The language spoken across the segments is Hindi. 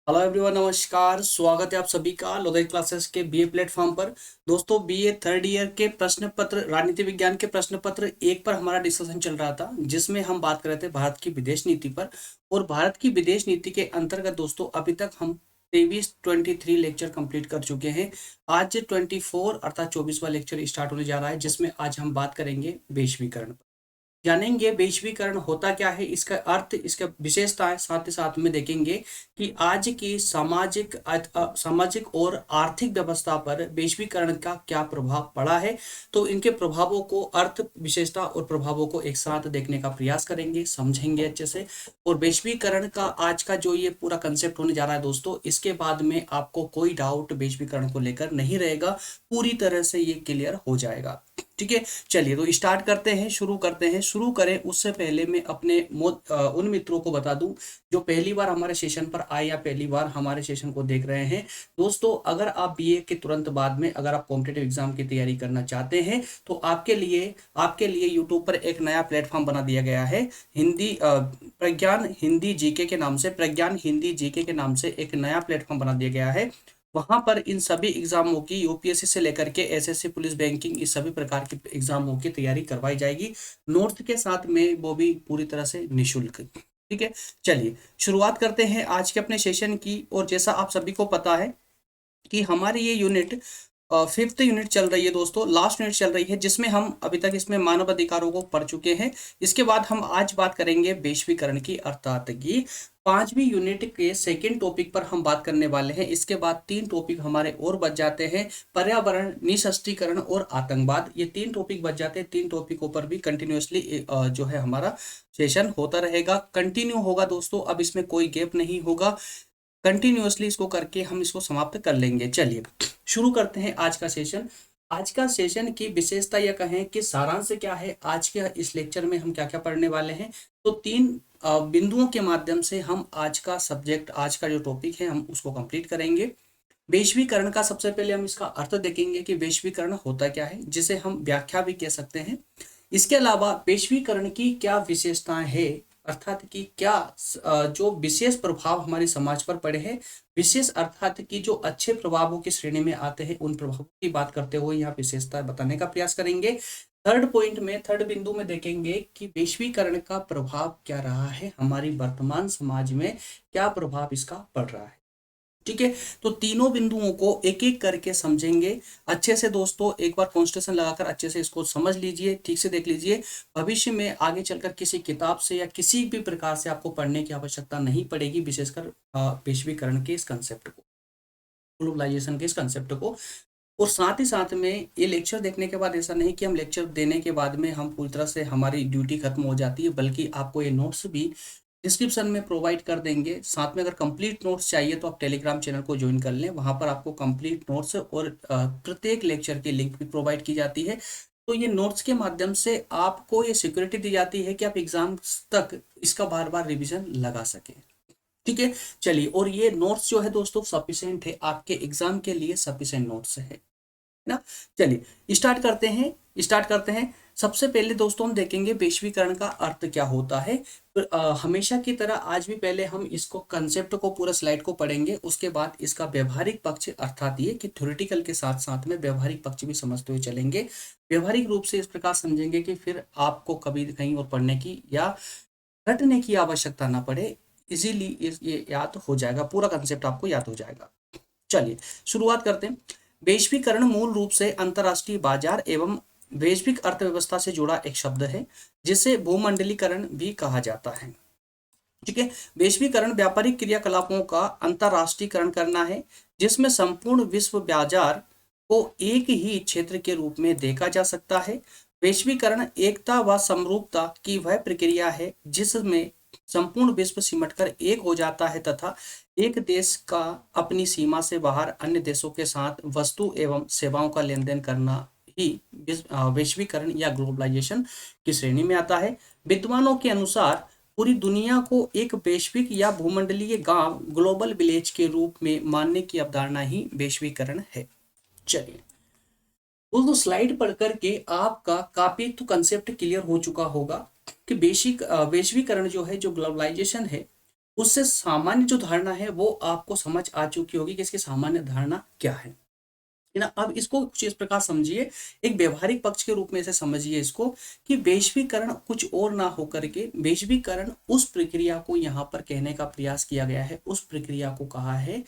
हेलो एवरीवन, नमस्कार। स्वागत है आप सभी का लोधे क्लासेस के बीए प्लेटफॉर्म पर। दोस्तों, बीए थर्ड ईयर के प्रश्न पत्र, राजनीति विज्ञान के प्रश्न पत्र एक पर हमारा डिस्कशन चल रहा था, जिसमें हम बात कर रहे थे भारत की विदेश नीति पर। और भारत की विदेश नीति के अंतर्गत दोस्तों अभी तक हम 23 लेक्चर कंप्लीट कर चुके हैं। आज 24 अर्थात 24वां लेक्चर स्टार्ट होने जा रहा है, जिसमें आज हम बात करेंगे वैश्वीकरण पर। जानेंगे वैश्वीकरण होता क्या है, इसका अर्थ, इसका विशेषताएं, साथ ही साथ में देखेंगे कि आज की सामाजिक और आर्थिक व्यवस्था पर वैश्वीकरण का क्या प्रभाव पड़ा है। तो इनके प्रभावों को, अर्थ, विशेषता और प्रभावों को एक साथ देखने का प्रयास करेंगे, समझेंगे अच्छे से। और वैश्वीकरण का आज का जो ये पूरा कंसेप्ट होने जा रहा है दोस्तों, इसके बाद में आपको कोई डाउट वैश्वीकरण को लेकर नहीं रहेगा, पूरी तरह से ये क्लियर हो जाएगा। ठीक है, चलिए तो स्टार्ट करते हैं, शुरू करते हैं। शुरू करें उससे पहले मैं अपने उन मित्रों को बता दूं जो पहली बार हमारे सेशन पर आए या पहली बार हमारे सेशन को देख रहे हैं। दोस्तों, अगर आप बीए के तुरंत बाद में अगर आप कॉम्पिटेटिव एग्जाम की तैयारी करना चाहते हैं तो आपके लिए यूट्यूब पर एक नया प्लेटफॉर्म बना दिया गया है। प्रज्ञान हिंदी जीके के नाम से, प्रज्ञान हिंदी जीके के नाम से एक नया प्लेटफॉर्म बना दिया गया है। वहां पर इन सभी एग्जामों की, यूपीएससी से लेकर के एसएससी, पुलिस, बैंकिंग, इस सभी प्रकार के एग्जामों की तैयारी करवाई जाएगी, नोट्स के साथ में, वो भी पूरी तरह से निशुल्क। ठीक है, चलिए शुरुआत करते हैं आज के अपने सेशन की। और जैसा आप सभी को पता है कि हमारी ये यूनिट फिफ्थ यूनिट चल रही है दोस्तों, लास्ट यूनिट चल रही है, जिसमें हम अभी तक इसमें मानव अधिकारों को पढ़ चुके हैं। इसके बाद हम आज बात करेंगे वैश्वीकरण की, अर्थात की पांचवी यूनिट के सेकेंड टॉपिक पर हम बात करने वाले हैं। इसके बाद तीन टॉपिक हमारे और बच जाते हैं, पर्यावरण, निःशस्त्रीकरण और आतंकवाद। ये तीन टॉपिक बच जाते हैं। तीन टॉपिकों पर भी कंटिन्यूअसली जो है हमारा सेशन होता रहेगा, कंटिन्यू होगा दोस्तों। अब इसमें कोई गैप नहीं होगा, कंटिन्यूअसली इसको करके हम इसको समाप्त कर लेंगे। चलिए शुरू करते हैं आज का सेशन। आज का सेशन की विशेषता या कहें कि सारांश क्या है, आज के इस लेक्चर में हम क्या क्या पढ़ने वाले हैं। तो तीन बिंदुओं के माध्यम से हम आज का सब्जेक्ट, आज का जो टॉपिक है, हम उसको कंप्लीट करेंगे। वैश्वीकरण का सबसे पहले हम इसका अर्थ देखेंगे कि वैश्वीकरण होता क्या है, जिसे हम व्याख्या भी कह सकते हैं। इसके अलावा वैश्वीकरण की क्या विशेषताएं हैं, अर्थात कि क्या जो विशेष प्रभाव हमारे समाज पर पड़े हैं, विशेष अर्थात कि जो अच्छे प्रभावों की श्रेणी में आते हैं, उन प्रभावों की बात करते हुए यहाँ विशेषता बताने का प्रयास करेंगे। थर्ड पॉइंट में, थर्ड बिंदु में देखेंगे कि वैश्वीकरण का प्रभाव क्या रहा है, हमारी वर्तमान समाज में क्या प्रभाव इसका पड़ रहा है। ठीक है, तो तीनों बिंदुओं को एक एक करके समझेंगे अच्छे से दोस्तों। एक बार कॉन्स्टिट्यूशन लगाकर अच्छे से इसको समझ लीजिए, ठीक से देख लीजिए। भविष्य में आगे चलकर किसी किताब से या किसी भी प्रकार से आपको पढ़ने की आवश्यकता नहीं पड़ेगी, विशेषकर वैश्वीकरण के इस कंसेप्ट को, ग्लोबलाइजेशन के इस कंसेप्ट को। और साथ ही साथ में ये लेक्चर देखने के बाद ऐसा नहीं कि हम लेक्चर देने के बाद में हम पूरी तरह से हमारी ड्यूटी खत्म हो जाती है, बल्कि आपको ये नोट्स भी डिस्क्रिप्शन में प्रोवाइड कर देंगे। साथ में अगर कंप्लीट नोट्स चाहिए तो आप टेलीग्राम चैनल को ज्वाइन कर लें, वहां पर आपको कंप्लीट नोट्स और प्रत्येक लेक्चर की लिंक भी प्रोवाइड की जाती है। तो ये नोट्स के माध्यम से आपको ये सिक्योरिटी दी जाती है कि आप एग्जाम तक इसका बार बार रिविजन लगा सकें। ठीक है, चलिए। और ये नोट्स जो है दोस्तों सफिशिएंट है, आपके एग्जाम के लिए सफिशिएंट नोट्स है ना। चलिए स्टार्ट करते हैं। सबसे पहले दोस्तों हम देखेंगे वैश्वीकरण का अर्थ क्या होता है। हमेशा की तरह आज भी पहले हम इसको, कंसेप्ट को, पूरा स्लाइड को पढ़ेंगे, उसके बाद इसका व्यवहारिक पक्ष, अर्थात ये कि थ्योरेटिकल के साथ साथ में व्यवहारिक पक्ष भी समझते हुए चलेंगे। व्यवहारिक रूप से इस प्रकार समझेंगे कि फिर आपको कभी कहीं और पढ़ने की या रटने की आवश्यकता ना पड़े, इजीली ये याद हो जाएगा, पूरा कंसेप्ट आपको याद हो जाएगा। चलिए शुरुआत करते हैं। वैश्वीकरण मूल रूप से अंतरराष्ट्रीय बाजार एवं वैश्विक अर्थव्यवस्था से जुड़ा एक शब्द है, जिसे भूमंडलीकरण भी कहा जाता है। ठीक है, वैश्वीकरण व्यापारिक क्रियाकलापों का अंतरराष्ट्रीयकरण करना है, जिसमें संपूर्ण विश्व बाजार को एक ही क्षेत्र के रूप में देखा जा सकता है। वैश्वीकरण एकता व समरूपता की वह प्रक्रिया है जिसमें संपूर्ण विश्व सिमटकर एक हो जाता है तथा एक देश का अपनी सीमा से बाहर अन्य देशों के साथ वस्तु एवं सेवाओं का लेन देन करना ही वैश्वीकरण या ग्लोबलाइजेशन की श्रेणी में आता है। विद्वानों के अनुसार पूरी दुनिया को एक वैश्विक या भूमंडलीय गांव, ग्लोबल विलेज के रूप में मानने की अवधारणा ही वैश्वीकरण है। चलिए दोस्तों, स्लाइड पढ़ करके आपका काफी तो कंसेप्ट क्लियर हो चुका होगा कि वैश्वीकरण जो है, जो ग्लोबलाइजेशन है, उससे सामान्य जो धारणा है वो आपको समझ आ चुकी होगी कि इसकी सामान्य धारणा क्या है ना। अब इसको कुछ इस प्रकार समझिए, एक व्यवहारिक पक्ष के रूप में इसे समझिए इसको, कि वैश्वीकरण कुछ और ना होकर के वैश्वीकरण उस प्रक्रिया को यहाँ पर कहने का प्रयास किया गया है, उस प्रक्रिया को कहा है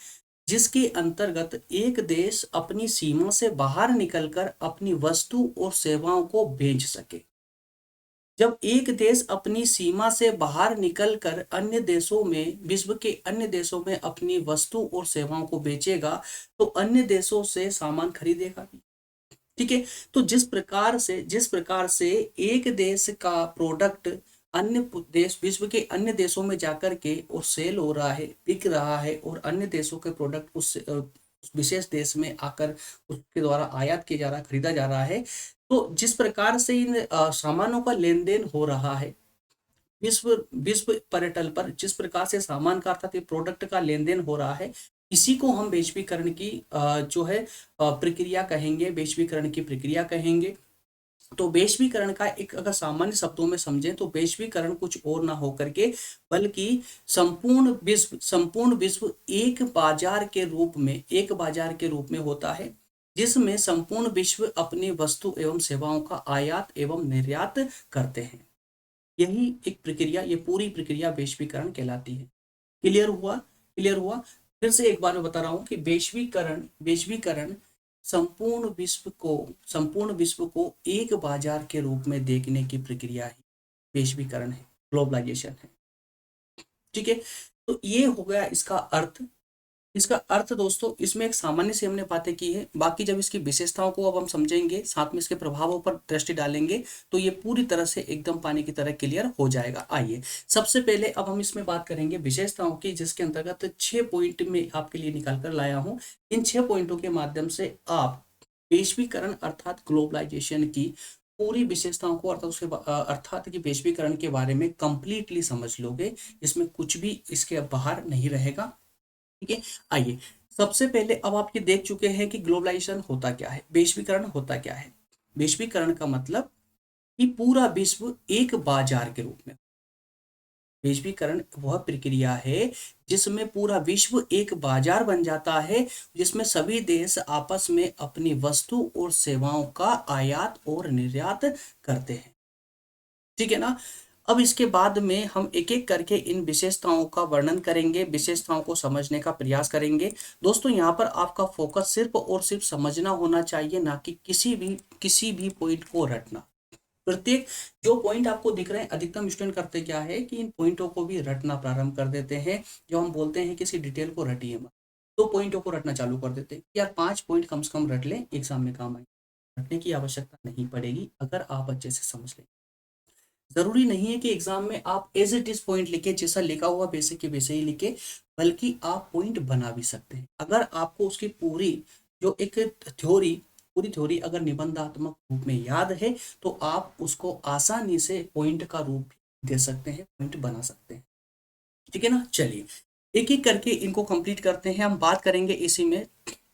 जिसके अंतर्गत एक देश अपनी सीमा से बाहर निकलकर अपनी वस्तु और सेवाओं को बेच सके। जब एक देश अपनी सीमा से बाहर निकलकर अन्य देशों में, विश्व के अन्य देशों में अपनी वस्तु और सेवाओं को बेचेगा, तो अन्य देशों से सामान खरीदेगा भी। ठीक है। तो जिस प्रकार से एक देश का प्रोडक्ट अन्य देश, विश्व के अन्य देशों में जाकर के और सेल हो रहा है, बिक रहा है, और अन्य देशों के प्रोडक्ट उस विशेष देश में आकर उसके द्वारा आयात किया जा रहा है, खरीदा जा रहा है। तो जिस प्रकार से इन सामानों का लेन देन हो रहा है विश्व विश्व पर्यटल पर, जिस प्रकार से सामान का अर्थात प्रोडक्ट का लेन देन हो रहा है, इसी को हम वैश्वीकरण की जो है प्रक्रिया कहेंगे, वैश्वीकरण की प्रक्रिया कहेंगे। तो वैश्वीकरण का एक अगर सामान्य शब्दों में समझें तो वैश्वीकरण कुछ और ना होकर के बल्कि संपूर्ण विश्व एक बाजार के रूप में होता है, जिसमें संपूर्ण विश्व अपनी वस्तु एवं सेवाओं का आयात एवं निर्यात करते हैं। यही एक प्रक्रिया, ये पूरी प्रक्रिया वैश्वीकरण कहलाती है। क्लियर हुआ? क्लियर हुआ? फिर से एक बार मैं बता रहा हूँ कि वैश्वीकरण संपूर्ण विश्व को एक बाजार के रूप में देखने की प्रक्रिया है, वैश्वीकरण है, ग्लोबलाइजेशन है। ठीक है। तो ये हो गया इसका अर्थ दोस्तों, इसमें एक सामान्य से हमने बातें की है, बाकी जब इसकी विशेषताओं को अब हम समझेंगे, साथ में इसके प्रभावों पर दृष्टि डालेंगे, तो ये पूरी तरह से एकदम पानी की तरह क्लियर हो जाएगा। आइए सबसे पहले अब हम इसमें बात करेंगे विशेषताओं की, जिसके अंतर्गत 6 पॉइंट में आपके लिए निकाल कर लाया हूं। इन 6 पॉइंटों के माध्यम से आप वैश्वीकरण अर्थात ग्लोबलाइजेशन की पूरी विशेषताओं को अर्थात कि वैश्वीकरण के बारे में कंप्लीटली समझ लोगे, इसमें कुछ भी इसके बाहर नहीं रहेगा। ठीक है। आइए सबसे पहले, अब आप ये देख चुके हैं कि ग्लोबलाइजेशन होता क्या है, वैश्वीकरण होता क्या है। वैश्वीकरण का मतलब कि पूरा विश्व एक बाजार के रूप में, वैश्वीकरण वह प्रक्रिया है जिसमें पूरा विश्व एक बाजार बन जाता है, जिसमें सभी देश आपस में अपनी वस्तु और सेवाओं का आयात और निर्यात करते हैं। ठीक है ना। अब इसके बाद में हम एक एक करके इन विशेषताओं का वर्णन करेंगे, विशेषताओं को समझने का प्रयास करेंगे। दोस्तों यहाँ पर आपका फोकस सिर्फ और सिर्फ समझना होना चाहिए, ना कि किसी भी पॉइंट को रटना। प्रत्येक जो पॉइंट आपको दिख रहे हैं, अधिकतम स्टूडेंट करते क्या है कि इन पॉइंटों को भी रटना प्रारंभ कर देते हैं। जब हम बोलते हैं किसी डिटेल को रटिए मत, तो पॉइंटों को रटना चालू कर देते हैं। यार 5 पॉइंट कम से कम रट लें, एग्जाम में काम आएंगे। रटने की आवश्यकता नहीं पड़ेगी अगर आप अच्छे से समझ लें। जरूरी नहीं है कि एग्जाम में आप एज इट इज पॉइंट लिखे, जैसा लिखा हुआ वैसे के वैसे ही लिखे, बल्कि आप पॉइंट बना भी सकते हैं। अगर आपको उसकी पूरी जो एक पूरी थ्योरी अगर निबंधात्मक रूप में याद है, तो आप उसको आसानी से पॉइंट का रूप भी दे सकते हैं, पॉइंट बना सकते हैं। ठीक है ना। चलिए एक एक करके इनको कंप्लीट करते हैं। हम बात करेंगे इसी में,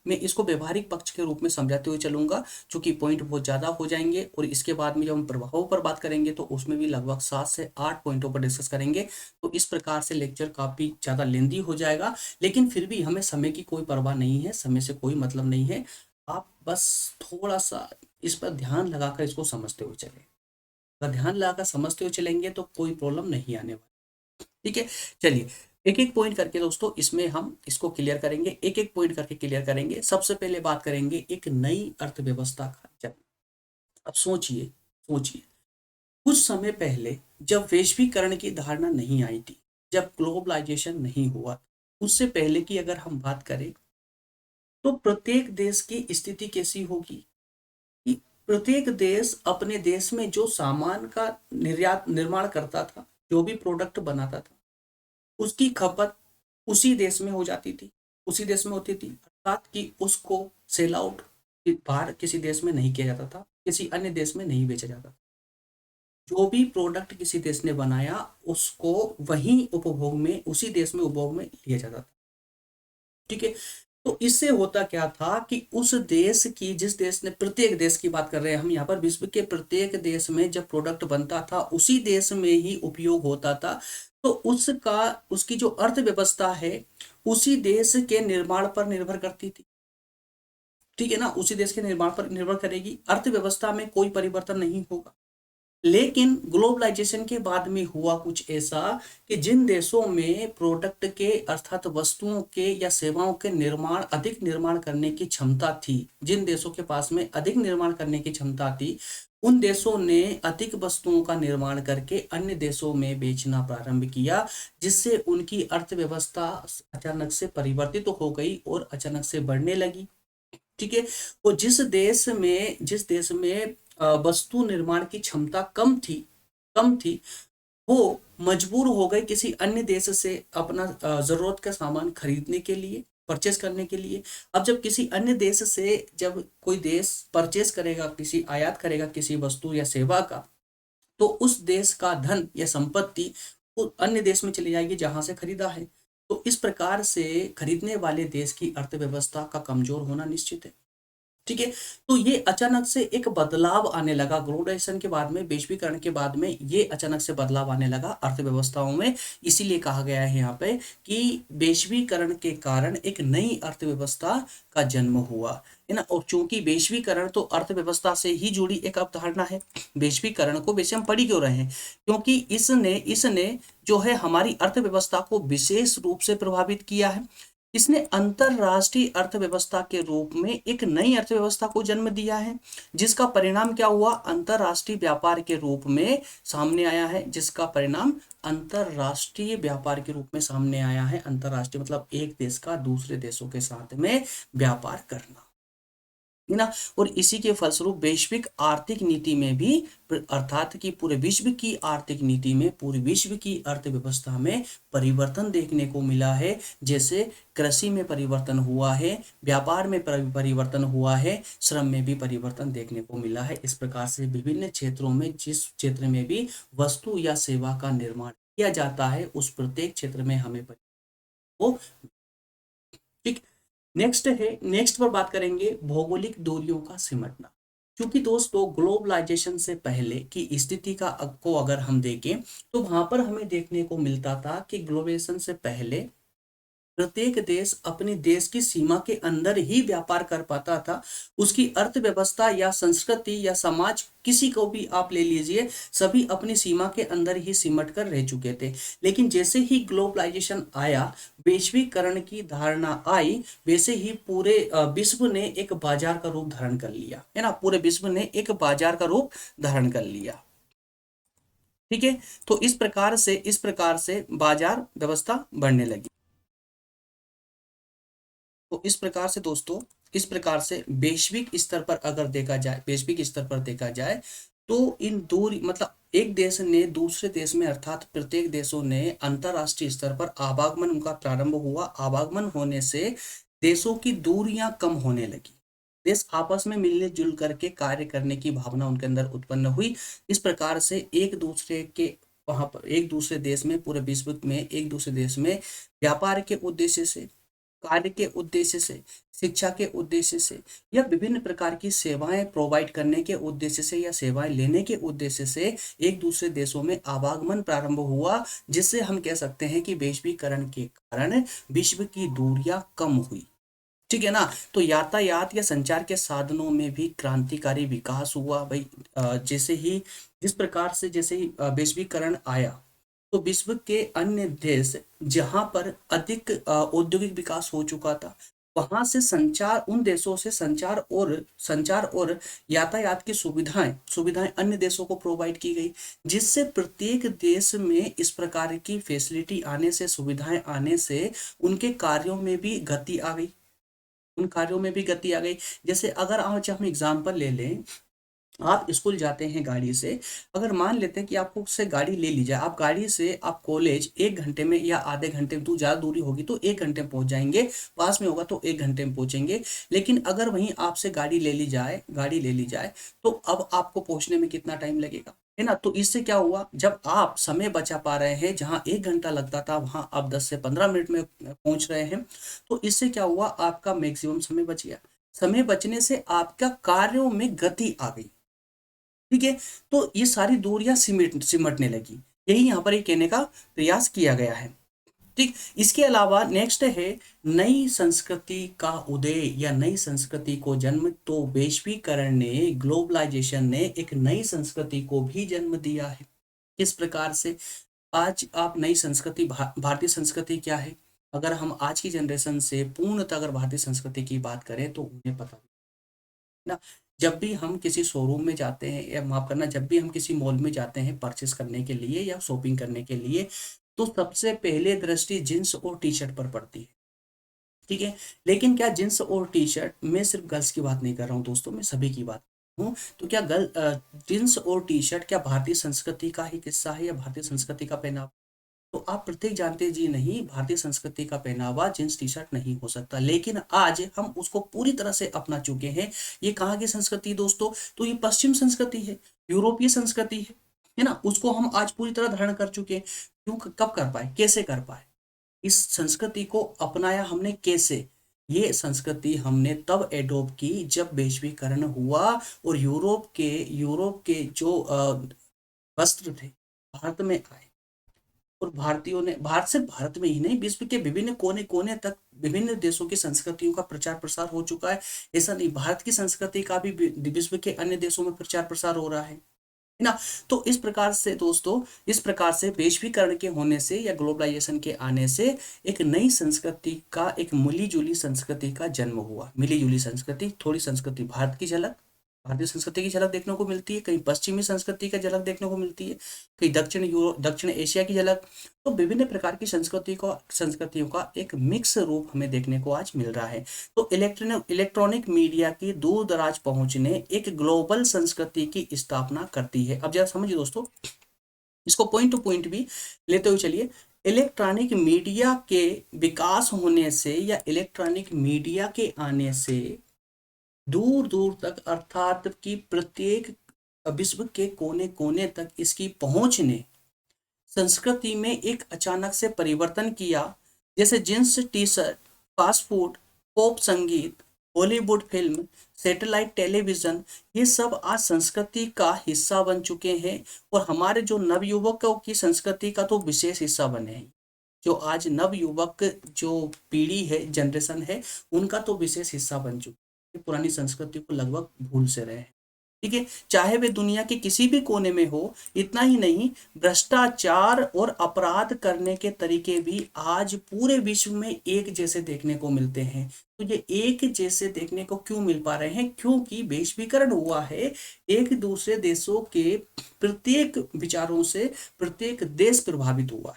मैं इसको व्यवहारिक पक्ष के रूप में समझाते हुए चलूंगा, क्योंकि पॉइंट बहुत ज़्यादा हो जाएंगे। और इसके बाद में जब हम प्रभावों पर बात करेंगे तो उसमें भी लगभग 7 से 8 पॉइंटों पर डिस्कस करेंगे। तो इस प्रकार से लेक्चर काफ़ी ज़्यादा लेंदी हो जाएगा, लेकिन फिर भी हमें समय की कोई परवाह नहीं है, समय से कोई मतलब नहीं है। आप बस थोड़ा सा इस पर ध्यान लगाकर इसको समझते हुए चलें। अगर ध्यान लगाकर समझते हुए चलेंगे तो कोई प्रॉब्लम नहीं आने वाली। ठीक है। चलिए एक एक पॉइंट करके दोस्तों इसमें हम इसको क्लियर करेंगे, एक एक पॉइंट करके क्लियर करेंगे। सबसे पहले बात करेंगे एक नई अर्थव्यवस्था का जन्म। अब सोचिए कुछ समय पहले जब वैश्वीकरण की धारणा नहीं आई थी, जब ग्लोबलाइजेशन नहीं हुआ, उससे पहले की अगर हम बात करें तो प्रत्येक देश की स्थिति कैसी होगी कि प्रत्येक देश अपने देश में जो सामान का निर्माण करता था, जो भी प्रोडक्ट बनाता था, उसकी खपत उसी देश में हो जाती थी, उसी देश में होती थी, अर्थात कि उसको सेल आउट बाहर किसी देश में नहीं किया जाता था, किसी अन्य देश में नहीं बेचा जाता था। जो भी प्रोडक्ट किसी देश ने बनाया उसको वहीं उपभोग में, उसी देश में उपभोग में लिया जाता था। ठीक है। तो इससे होता क्या था कि उस देश की, जिस देश ने, प्रत्येक देश की बात कर रहे हैं हम यहाँ पर, विश्व के प्रत्येक देश में जब प्रोडक्ट बनता था उसी देश में ही उपयोग होता था। तो उसका उसकी जो अर्थव्यवस्था है उसी देश के निर्माण पर निर्भर करती थी। ठीक है ना, उसी देश के निर्माण पर निर्भर करेगी, अर्थव्यवस्था में कोई परिवर्तन नहीं होगा। लेकिन ग्लोबलाइजेशन के बाद में हुआ कुछ ऐसा कि जिन देशों में प्रोडक्ट के अर्थात वस्तुओं के या सेवाओं के निर्माण अधिक निर्माण करने की क्षमता थी, जिन देशों के पास में अधिक निर्माण करने की क्षमता थी, उन देशों ने अधिक वस्तुओं का निर्माण करके अन्य देशों में बेचना प्रारंभ किया, जिससे उनकी अर्थव्यवस्था अचानक से परिवर्तित तो हो गई और अचानक से बढ़ने लगी। ठीक है। वो जिस देश में वस्तु निर्माण की क्षमता कम थी, वो मजबूर हो गए किसी अन्य देश से अपना जरूरत का सामान खरीदने के लिए, परचेस करने के लिए। अब जब किसी अन्य देश से जब कोई देश परचेस करेगा, किसी आयात करेगा किसी वस्तु या सेवा का, तो उस देश का धन या संपत्ति वो अन्य देश में चली जाएगी जहां से खरीदा है। तो इस प्रकार से खरीदने वाले देश की अर्थव्यवस्था का कमजोर होना निश्चित है। ठीक है। तो ये अचानक से एक बदलाव आने लगा ग्लोबलाइजेशन के बाद में, वैश्वीकरण के बाद में ये अचानक से बदलाव आने लगा अर्थव्यवस्थाओं में। इसीलिए कहा गया है यहाँ पे कि वैश्वीकरण के कारण एक नई अर्थव्यवस्था का जन्म हुआ, है ना। और चूंकि वैश्वीकरण तो अर्थव्यवस्था से ही जुड़ी एक अवधारणा है, वैश्वीकरण को वैसे हम पढ़ क्यों रहे हैं, क्योंकि इसने इसने जो है हमारी अर्थव्यवस्था को विशेष रूप से प्रभावित किया है। इसने अंतरराष्ट्रीय अर्थव्यवस्था के रूप में एक नई अर्थव्यवस्था को जन्म दिया है, जिसका परिणाम क्या हुआ, अंतरराष्ट्रीय व्यापार के रूप में सामने आया है, जिसका परिणाम अंतरराष्ट्रीय व्यापार के रूप में सामने आया है। अंतरराष्ट्रीय मतलब एक देश का दूसरे देशों के साथ में व्यापार करना, है ना। और इसी के फलस्वरूप वैश्विक आर्थिक नीति में भी, अर्थात कि पूरे विश्व की आर्थिक नीति में, पूरे विश्व की अर्थव्यवस्था में परिवर्तन देखने को मिला है। जैसे कृषि में परिवर्तन हुआ है, व्यापार में परिवर्तन हुआ है, श्रम में भी परिवर्तन देखने को मिला है। इस प्रकार से विभिन्न क्षेत्रों में, जिस क्षेत्र में भी वस्तु या सेवा का निर्माण किया जाता है, उस प्रत्येक क्षेत्र में हमें वो, ठीक। नेक्स्ट पर बात करेंगे भौगोलिक दूरियों का सिमटना। क्योंकि दोस्तों ग्लोबलाइजेशन से पहले की स्थिति को अगर हम देखें तो वहां पर हमें देखने को मिलता था कि ग्लोबलाइजेशन से पहले प्रत्येक देश अपने देश की सीमा के अंदर ही व्यापार कर पाता था। उसकी अर्थव्यवस्था या संस्कृति या समाज, किसी को भी आप ले लीजिए, सभी अपनी सीमा के अंदर ही सिमट कर रह चुके थे। लेकिन जैसे ही ग्लोबलाइजेशन आया, वैश्वीकरण की धारणा आई, वैसे ही पूरे विश्व ने एक बाजार का रूप धारण कर लिया, है ना। पूरे विश्व ने एक बाजार का रूप धारण कर लिया। ठीक है। तो इस प्रकार से बाजार व्यवस्था बढ़ने लगी। तो इस प्रकार से दोस्तों, इस प्रकार से वैश्विक स्तर पर अगर देखा जाए, वैश्विक स्तर पर देखा जाए तो इन दूर मतलब एक देश ने दूसरे देश में, अर्थात प्रत्येक देशों ने अंतरराष्ट्रीय स्तर पर आवागमन उनका प्रारंभ हुआ। आवागमन होने से देशों की दूरियां कम होने लगी, देश आपस में मिलने जुल करके कार्य करने की भावना उनके अंदर उत्पन्न हुई। इस प्रकार से एक दूसरे के वहां पर, एक दूसरे देश में, पूरे विश्व में एक दूसरे देश में व्यापार के उद्देश्य से, कार्य के उद्देश्य से, शिक्षा के उद्देश्य से, या विभिन्न प्रकार की सेवाएं प्रोवाइड करने के उद्देश्य से या सेवाएं लेने के उद्देश्य से एक दूसरे देशों में आवागमन प्रारंभ हुआ, जिससे हम कह सकते हैं कि वैश्वीकरण के कारण विश्व की दूरियां कम हुई। ठीक है ना। तो यातायात या संचार के साधनों में भी क्रांतिकारी विकास हुआ भाई। जैसे ही वैश्वीकरण आया, तो विश्व के अन्य देश जहां पर अधिक औद्योगिक विकास हो चुका था, वहां से संचार, उन देशों से संचार और यातायात की सुविधाएं अन्य देशों को प्रोवाइड की गई, जिससे प्रत्येक देश में इस प्रकार की फैसिलिटी आने से, सुविधाएं आने से उनके कार्यों में भी गति आ गई, उन कार्यों में भी गति आ गई। जैसे अगर आज हम एग्जाम्पल ले लें, आप स्कूल जाते हैं गाड़ी से, अगर मान लेते हैं कि आपको उससे गाड़ी ले ली जाए, आप गाड़ी से आप कॉलेज 1 घंटे में या आधे घंटे में, ज़्यादा दूरी होगी तो 1 घंटे में पहुंच जाएंगे, पास में होगा तो 1 घंटे में पहुंचेंगे। लेकिन अगर वहीं आपसे गाड़ी ले ली जाए तो अब आपको पहुंचने में कितना टाइम लगेगा, है ना। तो इससे क्या हुआ, जब आप समय बचा पा रहे हैं, जहां 1 घंटा लगता था वहां आप 10 से 15 मिनट में पहुंच रहे हैं, तो इससे क्या हुआ, आपका मैक्सिमम समय बच गया। समय बचने से आपका कार्यों में गति आ गई। ठीक है। तो ये सारी दूरियां सिमटने लगी। यही यहाँ पर ये कहने का प्रयास किया गया है। ठीक, इसके अलावा नेक्स्ट है नई संस्कृति का उदय या नई संस्कृति को जन्म। तो वैश्वीकरण ने, ग्लोबलाइजेशन ने एक नई संस्कृति को भी जन्म दिया है। किस प्रकार से? आज आप नई संस्कृति, भारतीय संस्कृति क्या है, अगर हम आज की जनरेशन से पूर्णतः अगर भारतीय संस्कृति की बात करें तो उन्हें पता ना। जब भी हम किसी शोरूम में जाते हैं, या माफ करना, जब भी हम किसी मॉल में जाते हैं परचेस करने के लिए या शॉपिंग करने के लिए, तो सबसे पहले दृष्टि जींस और टी शर्ट पर पड़ती है। ठीक है, लेकिन क्या जींस और टी शर्ट, मैं सिर्फ गर्ल्स की बात नहीं कर रहा हूँ दोस्तों, मैं सभी की बात हूँ, तो क्या जींस और टी शर्ट क्या भारतीय संस्कृति का ही हिस्सा है या भारतीय संस्कृति का पहनावा? तो आप प्रत्येक जानते जी नहीं, भारतीय संस्कृति का पहनावा जींस टी शर्ट नहीं हो सकता, लेकिन आज हम उसको पूरी तरह से अपना चुके हैं। ये कहाँ की संस्कृति दोस्तों? तो ये पश्चिम संस्कृति है, यूरोपीय संस्कृति है ना, उसको हम आज पूरी तरह धारण कर चुके हैं। क्यों, कब कर पाए, कैसे कर पाए? इस संस्कृति को अपनाया हमने कैसे? ये संस्कृति हमने तब एडोप्ट की जब वैश्वीकरण हुआ और यूरोप के जो वस्त्र थे भारत में आए, और भारतीयों ने, भारत से, भारत में ही नहीं, विश्व के विभिन्न कोने कोने तक विभिन्न देशों की संस्कृतियों का प्रचार प्रसार हो चुका है। ऐसा नहीं, भारत की संस्कृति का भी विश्व के अन्य देशों में प्रचार प्रसार हो रहा है ना। तो इस प्रकार से दोस्तों, इस प्रकार से वैश्वीकरण के होने से या ग्लोबलाइजेशन के आने से एक नई संस्कृति का, एक मिली जुली संस्कृति का जन्म हुआ। मिली जुली संस्कृति, थोड़ी संस्कृति भारत की झलक, भारतीय संस्कृति की झलक देखने को मिलती है, कहीं पश्चिमी संस्कृति की झलक देखने को मिलती है, कहीं दक्षिण एशिया की झलक। तो विभिन्न प्रकार की संस्कृतियों का एक मिक्स रूप हमें देखने को आज मिल रहा है। तो इलेक्ट्रॉनिक मीडिया की दूर दराज पहुंच ने एक ग्लोबल संस्कृति की स्थापना करती है। अब जरा समझिए दोस्तों, इसको पॉइंट टू पॉइंट भी लेते हुए चलिए। इलेक्ट्रॉनिक मीडिया के विकास होने से या इलेक्ट्रॉनिक मीडिया के आने से दूर दूर तक, अर्थात कि प्रत्येक विश्व के कोने कोने तक इसकी पहुंच ने संस्कृति में एक अचानक से परिवर्तन किया। जैसे jeans T shirt, fast food, pop संगीत, हॉलीवुड फिल्म, सैटेलाइट टेलीविजन, ये सब आज संस्कृति का हिस्सा बन चुके हैं। और हमारे जो नवयुवकों की संस्कृति का तो विशेष हिस्सा बने हैं। जो आज नवयुवक जो पीढ़ी है, जनरेशन है, उनका तो विशेष हिस्सा बन चुके हैं, पुरानी संस्कृति को लगभग भूल से रहे हैं। ठीक है, चाहे वे दुनिया के किसी भी कोने में हो। इतना ही नहीं, भ्रष्टाचार और अपराध करने के तरीके भी आज पूरे विश्व में एक जैसे देखने को मिलते हैं। तो ये एक जैसे देखने को क्यों मिल पा रहे हैं? क्योंकि वैश्वीकरण हुआ है। एक दूसरे देशों के प्रत्येक विचारों से प्रत्येक देश प्रभावित हुआ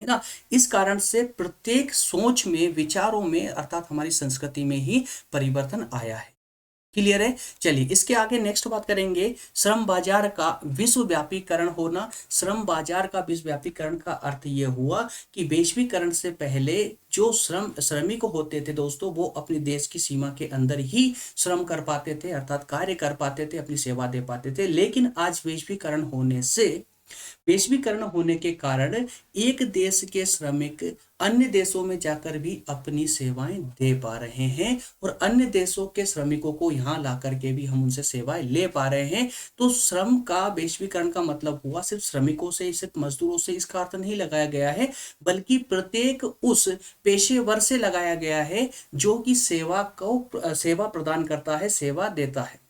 है ना। इस कारण से प्रत्येक सोच में, विचारों में, अर्थात हमारी संस्कृति में ही परिवर्तन आया है। क्लियर है? चलिए इसके आगे नेक्स्ट बात करेंगे, श्रम बाजार का विश्वव्यापीकरण होना। श्रम बाजार का विश्वव्यापीकरण का अर्थ यह हुआ कि वैश्वीकरण से पहले जो श्रमिक होते थे दोस्तों, वो अपने देश की सीमा के अंदर ही श्रम कर पाते थे, अर्थात कार्य कर पाते थे, अपनी सेवा दे पाते थे। लेकिन आज वैश्वीकरण होने के कारण एक देश के श्रमिक अन्य देशों में जाकर भी अपनी सेवाएं दे पा रहे हैं, और अन्य देशों के श्रमिकों को यहाँ ला करके भी हम उनसे सेवाएं ले पा रहे हैं। तो श्रम का वैश्वीकरण का मतलब हुआ सिर्फ श्रमिकों से, सिर्फ मजदूरों से इसका अर्थ नहीं लगाया गया है, बल्कि प्रत्येक उस पेशेवर से लगाया गया है जो कि सेवा प्रदान करता है, सेवा देता है।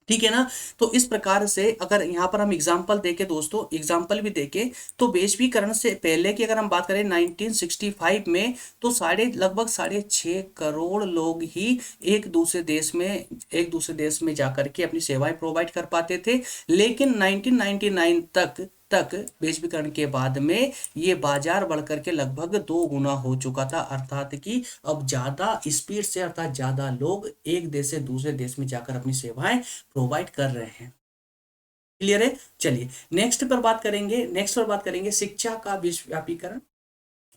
ठीक है ना। तो इस प्रकार से अगर यहाँ पर हम एग्जाम्पल देके दोस्तों, एग्जाम्पल भी देके, तो वैश्वीकरण से पहले की अगर हम बात करें 1965 में, तो लगभग 6.5 करोड़ लोग ही एक दूसरे देश में जाकर के अपनी सेवाएं प्रोवाइड कर पाते थे। लेकिन 1999 तक वैश्वीकरण के बाद में ये बाजार बढ़कर के लगभग 2 गुना हो चुका था, अर्थात कि अब ज्यादा स्पीड से, अर्थात ज्यादा लोग एक देश से दूसरे देश में जाकर अपनी सेवाएं प्रोवाइड कर रहे हैं। क्लियर है? चलिए नेक्स्ट पर बात करेंगे शिक्षा का विश्वव्यापीकरण।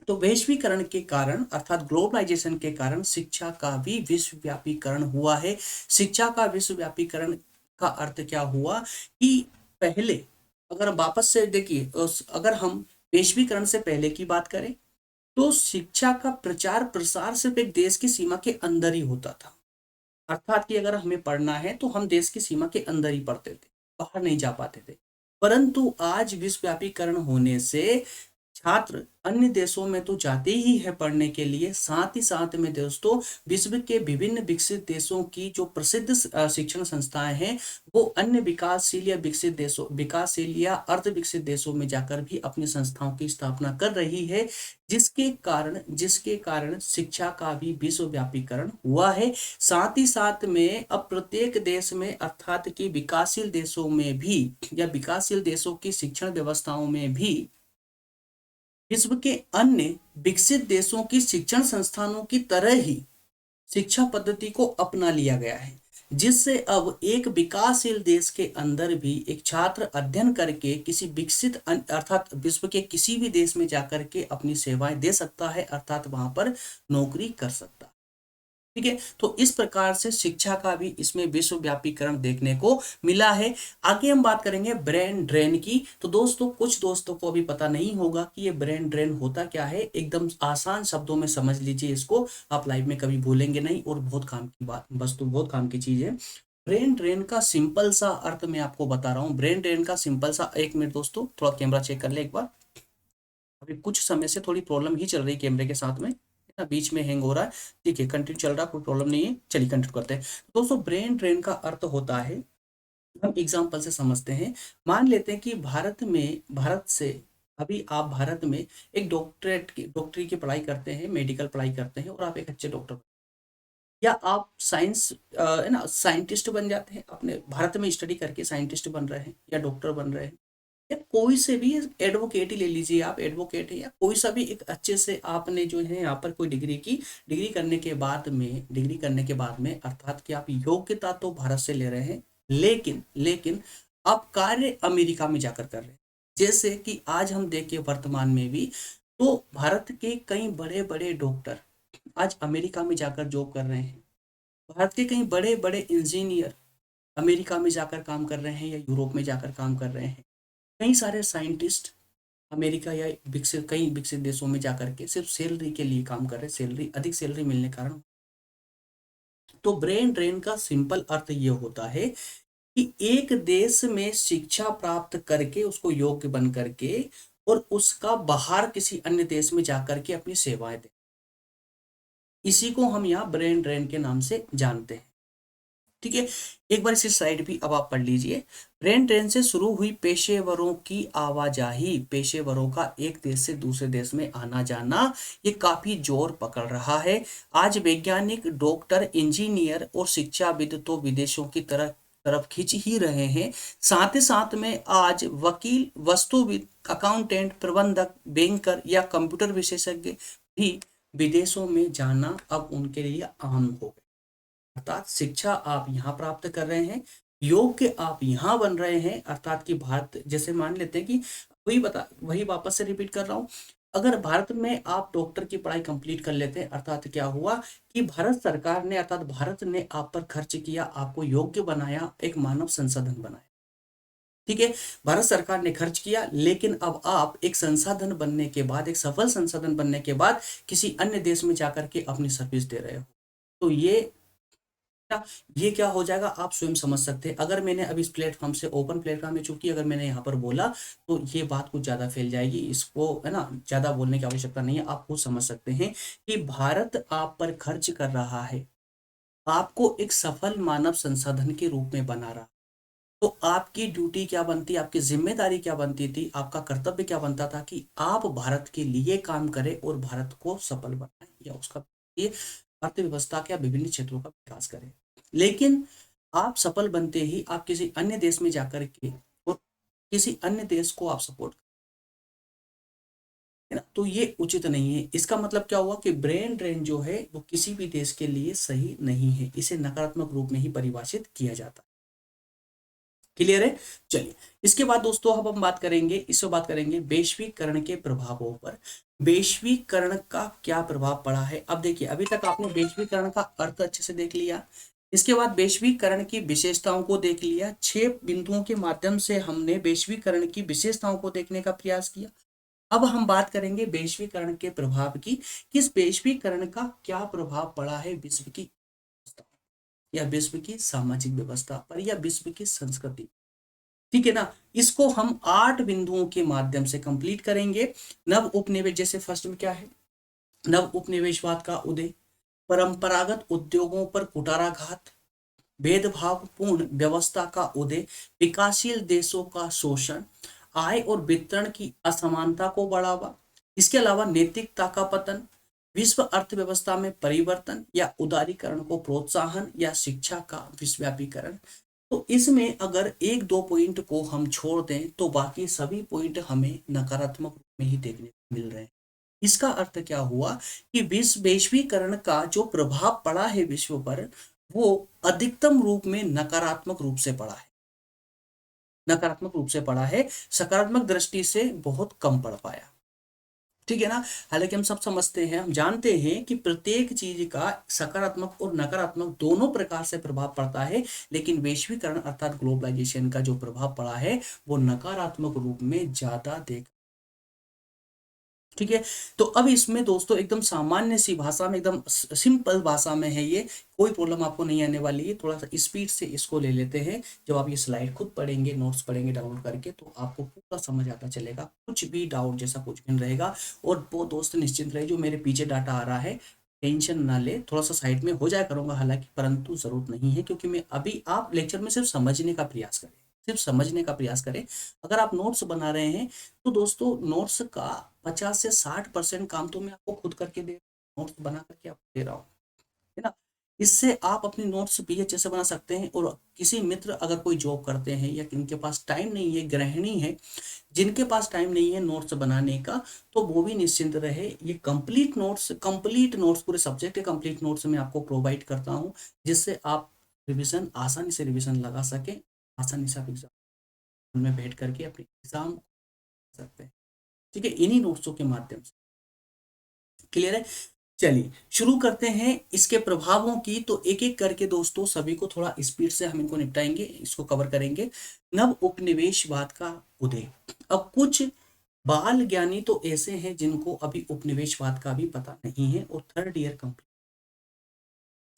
तो वैश्वीकरण के कारण, अर्थात ग्लोबलाइजेशन के कारण शिक्षा का भी विश्वव्यापीकरण हुआ है। शिक्षा का विश्वव्यापीकरण का अर्थ क्या हुआ कि पहले, अगर वापस से देखिए, अगर हम वैश्वीकरण से पहले की बात करें, तो शिक्षा का प्रचार प्रसार सिर्फ एक देश की सीमा के अंदर ही होता था। अर्थात कि अगर हमें पढ़ना है तो हम देश की सीमा के अंदर ही पढ़ते थे, बाहर नहीं जा पाते थे। परंतु आज विश्वव्यापीकरण होने से छात्र अन्य देशों में तो जाते ही है पढ़ने के लिए, साथ ही साथ में दोस्तों विश्व के विभिन्न विकसित देशों की जो प्रसिद्ध शिक्षण संस्थाएं हैं वो अन्य विकासशील या विकसित देशों, विकासशील या अर्ध विकसित देशों में जाकर भी अपनी संस्थाओं की स्थापना कर रही है, जिसके कारण शिक्षा का भी विश्वव्यापीकरण हुआ है। साथ ही साथ में अब प्रत्येक देश में अर्थात कि विकासशील देशों में भी या विकासशील देशों की शिक्षण व्यवस्थाओं में भी विश्व के अन्य विकसित देशों की शिक्षण संस्थानों की तरह ही शिक्षा पद्धति को अपना लिया गया है, जिससे अब एक विकासशील देश के अंदर भी एक छात्र अध्ययन करके किसी विकसित अर्थात विश्व के किसी भी देश में जाकर के अपनी सेवाएं दे सकता है, अर्थात वहां पर नौकरी कर सकता है। ठीक है, तो इस प्रकार से शिक्षा का भी इसमें विश्वव्यापीकरण देखने को मिला है। आगे हम बात करेंगे ब्रेन ड्रेन की। तो दोस्तों कुछ दोस्तों को अभी पता नहीं होगा कि ये ब्रेन ड्रेन होता क्या है, एकदम आसान शब्दों में समझ लीजिए इसको, आप लाइफ में कभी भूलेंगे नहीं और बहुत काम की बात वस्तु, बहुत काम की चीज है। ब्रेन ड्रेन का सिंपल सा अर्थ मैं आपको बता रहा हूँ। ब्रेन ड्रेन का सिंपल सा, एक मिनट दोस्तों थोड़ा कैमरा चेक कर ले एक बार, अभी कुछ समय से थोड़ी प्रॉब्लम ही चल रही है कैमरे के साथ में, है ना, बीच में हैंग हो रहा है। ठीक है, कंटिन्यू चल रहा है, कोई प्रॉब्लम नहीं है, चलिए कंटिन्यू करते हैं। दोस्तों ब्रेन ड्रेन का अर्थ होता है, हम एग्जाम्पल से समझते हैं। मान लेते हैं कि भारत से अभी आप भारत में एक डॉक्टरी की पढ़ाई करते हैं, मेडिकल पढ़ाई करते हैं और आप एक अच्छे डॉक्टर, या आप साइंस है ना साइंटिस्ट बन जाते हैं, अपने भारत में स्टडी करके साइंटिस्ट बन रहे हैं या डॉक्टर बन रहे हैं, या कोई से भी एडवोकेट ही ले लीजिए, आप एडवोकेट है या कोई सा भी एक अच्छे से आपने जो है यहाँ पर कोई डिग्री करने के बाद में अर्थात कि आप योग्यता तो भारत से ले रहे हैं, लेकिन लेकिन आप कार्य अमेरिका में जाकर कर रहे हैं। जैसे कि आज हम देखें वर्तमान में भी, तो भारत के कई बड़े बड़े डॉक्टर आज अमेरिका में जाकर जॉब कर रहे हैं। भारत के कई बड़े बड़े इंजीनियर अमेरिका में जाकर काम कर रहे हैं या यूरोप में जाकर काम कर रहे हैं। कई सारे साइंटिस्ट अमेरिका या कई विकसित देशों में जाकर के सिर्फ सैलरी के लिए काम कर रहे हैं, सैलरी अधिक सैलरी मिलने के कारण। तो ब्रेन ड्रेन का सिंपल अर्थ ये होता है कि एक देश में शिक्षा प्राप्त करके उसको योग्य बन करके और उसका बाहर किसी अन्य देश में जाकर के अपनी सेवाएं दे, इसी को हम यहाँ ब्रेन ड्रेन के नाम से जानते हैं। ठीक है, एक बार इसी साइड भी अब आप पढ़ लीजिए। ब्रेन ड्रेन से शुरू हुई पेशेवरों की आवाजाही, पेशेवरों का एक देश से दूसरे देश में आना जाना, ये काफी जोर पकड़ रहा है। आज वैज्ञानिक, डॉक्टर, इंजीनियर और शिक्षाविद तो विदेशों की तरफ खींच ही रहे हैं। साथ ही साथ में आज वकील, वस्तुविद, अकाउंटेंट, प्रबंधक, बैंकर या कंप्यूटर विशेषज्ञ भी विदेशों में जाना अब उनके लिए आम हो गया। अर्थात शिक्षा आप यहाँ प्राप्त कर रहे हैं, योग्य आप यहाँ बन रहे हैं, अर्थात कि भारत, जैसे मान लेते हैं कि वही वापस से रिपीट कर रहा हूँ, अगर भारत में आप डॉक्टर की पढ़ाई कंप्लीट कर लेते हैं, अर्थात क्या हुआ कि भारत सरकार ने अर्थात भारत ने आप पर खर्च किया, आपको योग्य बनाया, एक मानव संसाधन बनाया। ठीक है, भारत सरकार ने खर्च किया, लेकिन अब आप एक संसाधन बनने के बाद, एक सफल संसाधन बनने के बाद किसी अन्य देश में जाकर के अपनी सर्विस दे रहे हो, तो ये क्या हो जाएगा आप स्वयं समझ सकते हैं। अगर मैंने अभी इस प्लेटफॉर्म से, ओपन प्लेटफॉर्म में, चूंकि अगर मैंने यहाँ पर बोला तो ये बात कुछ ज़्यादा फैल जाएगी, इसको है ना ज़्यादा बोलने की आवश्यकता नहीं है, आप खुद समझ सकते हैं कि भारत आप पर खर्च कर रहा है, आपको एक सफल मानव संसाधन के रूप में बना रहा, तो आपकी ड्यूटी क्या बनती, आपकी जिम्मेदारी क्या बनती थी, आपका कर्तव्य क्या बनता था कि आप भारत के लिए काम करें और भारत को सफल बनाएं या उसका ये अर्थव्यवस्था के विभिन्न क्षेत्रों का विकास करें। लेकिन आप सफल बनते ही आप किसी अन्य देश में जाकर के और किसी अन्य देश को आप सपोर्ट, है ना, तो ये उचित नहीं है। इसका मतलब क्या हुआ कि ब्रेन ड्रेन जो है वो किसी भी देश के लिए सही नहीं है, इसे नकारात्मक रूप में ही परिभाषित किया जाता है। क्लियर है, चलिए इसके बाद दोस्तों अब हम बात करेंगे वैश्वीकरण के प्रभावों पर। वैश्वीकरण का क्या प्रभाव पड़ा है, अब देखिए अभी तक आपने वैश्वीकरण का अर्थ अच्छे से देख लिया, इसके बाद वैश्वीकरण की विशेषताओं को देख लिया, 6 बिंदुओं के माध्यम से हमने वैश्वीकरण की विशेषताओं को देखने का प्रयास किया। अब हम बात करेंगे वैश्वीकरण के प्रभाव की, किस वैश्वीकरण का क्या प्रभाव पड़ा है विश्व की या विश्व की सामाजिक व्यवस्था पर या विश्व की संस्कृति। ठीक है ना। इसको हम 8 बिंदुओं के माध्यम से कंप्लीट करेंगे। नव उपनिवेश, जैसे फर्स्ट में क्या है, नव उपनिवेशवाद का उदय, परंपरागत उद्योगों पर कुठाराघात, भेदभावपूर्ण व्यवस्था का उदय, विकासशील देशों का शोषण, आय और वितरण की असमानता को बढ़ावा, इसके अलावा नैतिकता का पतन, विश्व अर्थव्यवस्था में परिवर्तन या उदारीकरण को प्रोत्साहन, या शिक्षा का विश्वव्यापीकरण। तो इसमें अगर एक दो पॉइंट को हम छोड़ दें तो बाकी सभी पॉइंट हमें नकारात्मक रूप में ही देखने को मिल रहे हैं। इसका अर्थ क्या हुआ कि विश्व वैश्वीकरण का जो प्रभाव पड़ा है विश्व पर, वो अधिकतम रूप में नकारात्मक रूप से पड़ा है, नकारात्मक रूप से पड़ा है, सकारात्मक दृष्टि से बहुत कम पड़ पाया। ठीक है ना। हालांकि हम सब समझते हैं, हम जानते हैं कि प्रत्येक चीज का सकारात्मक और नकारात्मक दोनों प्रकार से प्रभाव पड़ता है, लेकिन वैश्वीकरण अर्थात ग्लोबलाइजेशन का जो प्रभाव पड़ा है वो नकारात्मक रूप में ज्यादा देख। ठीक है। तो अब इसमें दोस्तों एकदम सामान्य सी भाषा में, एकदम सिंपल भाषा में है ये, कोई प्रॉब्लम आपको नहीं आने वाली है। थोड़ा सा स्पीड से इसको ले लेते हैं। जब आप ये स्लाइड खुद पढ़ेंगे, नोट्स पढ़ेंगे डाउनलोड करके, तो आपको पूरा समझ आता चलेगा, कुछ भी डाउट जैसा कुछ भी नहीं रहेगा। और वो दोस्त निश्चिंत रहे, जो मेरे पीछे डाटा आ रहा है टेंशन ना ले, थोड़ा सा साइड में हो जाया करूंगा हालांकि, परंतु जरूरत नहीं है, क्योंकि मैं अभी, आप लेक्चर में सिर्फ समझने का प्रयास करें, सिर्फ समझने का प्रयास करें। अगर आप नोट्स बना रहे हैं तो दोस्तों नोट्स का 50 से 60% काम तो मैं आपको खुद करके दे, नोट्स बना करके आपको दे रहा हूँ, है ना। इससे आप अपनी नोट्स भी अच्छे से बना सकते हैं। और किसी मित्र अगर कोई जॉब करते हैं या जिनके पास टाइम नहीं है, गृहिणी है जिनके पास टाइम नहीं है नोट्स बनाने का, तो वो भी निश्चिंत रहे, ये कंप्लीट नोट्स पूरे सब्जेक्ट के कंप्लीट नोट्स मैं आपको प्रोवाइड करता हूँ, जिससे आप रिविजन आसानी से रिविजन लगा सकें, आसानी से आप एग्जाम में बैठ करके अपने एग्जाम सकते हैं। ठीक है, इन्हीं नोट्सों के माध्यम से। क्लियर है। चलिए शुरू करते हैं इसके प्रभावों की। तो एक एक करके दोस्तों सभी को थोड़ा स्पीड से हम इनको निपटाएंगे, इसको कवर करेंगे। नव उपनिवेशवाद का उदय। अब कुछ बाल ज्ञानी तो ऐसे हैं जिनको अभी उपनिवेशवाद का भी पता नहीं है, और थर्ड ईयर कंप्लीट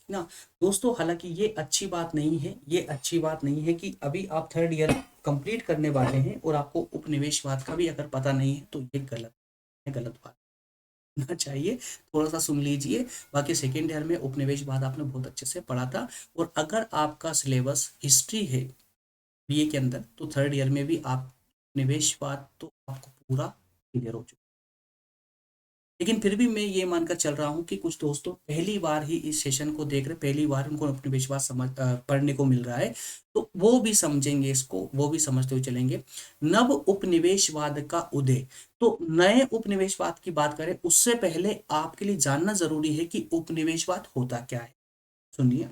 ना दोस्तों। हालांकि ये अच्छी बात नहीं है, ये अच्छी बात नहीं है कि अभी आप थर्ड ईयर कंप्लीट करने वाले हैं और आपको उपनिवेशवाद का भी अगर पता नहीं है, तो ये गलत है, गलत बात ना चाहिए। थोड़ा सा सुन लीजिए। बाकी सेकेंड ईयर में उपनिवेशवाद आपने बहुत अच्छे से पढ़ा था, और अगर आपका सिलेबस हिस्ट्री है बीए के अंदर, तो थर्ड ईयर में भी आप उपनिवेशवाद तो आपको पूरा क्लियर हो चुका। लेकिन फिर भी मैं ये मानकर चल रहा हूँ कि कुछ दोस्तों पहली बार ही इस सेशन को देख रहे, पहली बार उनको उपनिवेशवाद समझ पढ़ने को मिल रहा है, तो वो भी समझेंगे इसको, वो भी समझते हुए चलेंगे। नव उपनिवेशवाद का उदय। तो नए उपनिवेशवाद की बात करें उससे पहले आपके लिए जानना जरूरी है कि उपनिवेशवाद होता क्या है। सुनिए,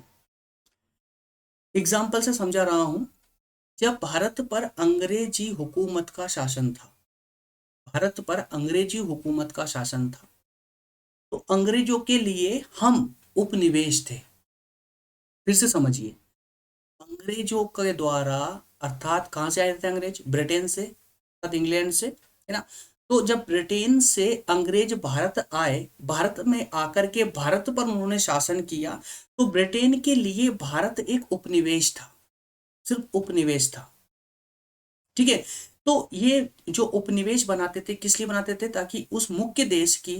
एग्जाम्पल से समझा रहा हूं। जब भारत पर अंग्रेजी हुकूमत का शासन था, भारत पर अंग्रेजी हुकूमत का शासन था, तो अंग्रेजों के लिए हम उपनिवेश थे। फिर से समझिए, अंग्रेजों के द्वारा, अर्थात कहां से आए थे अंग्रेज, ब्रिटेन से, अर्थात इंग्लैंड से, है ना। तो जब ब्रिटेन से अंग्रेज भारत आए, भारत में आकर के भारत पर उन्होंने शासन किया, तो ब्रिटेन के लिए भारत एक उपनिवेश था, सिर्फ उपनिवेश था। ठीक है। तो ये जो उपनिवेश बनाते थे किस लिए बनाते थे, ताकि उस मुख्य देश की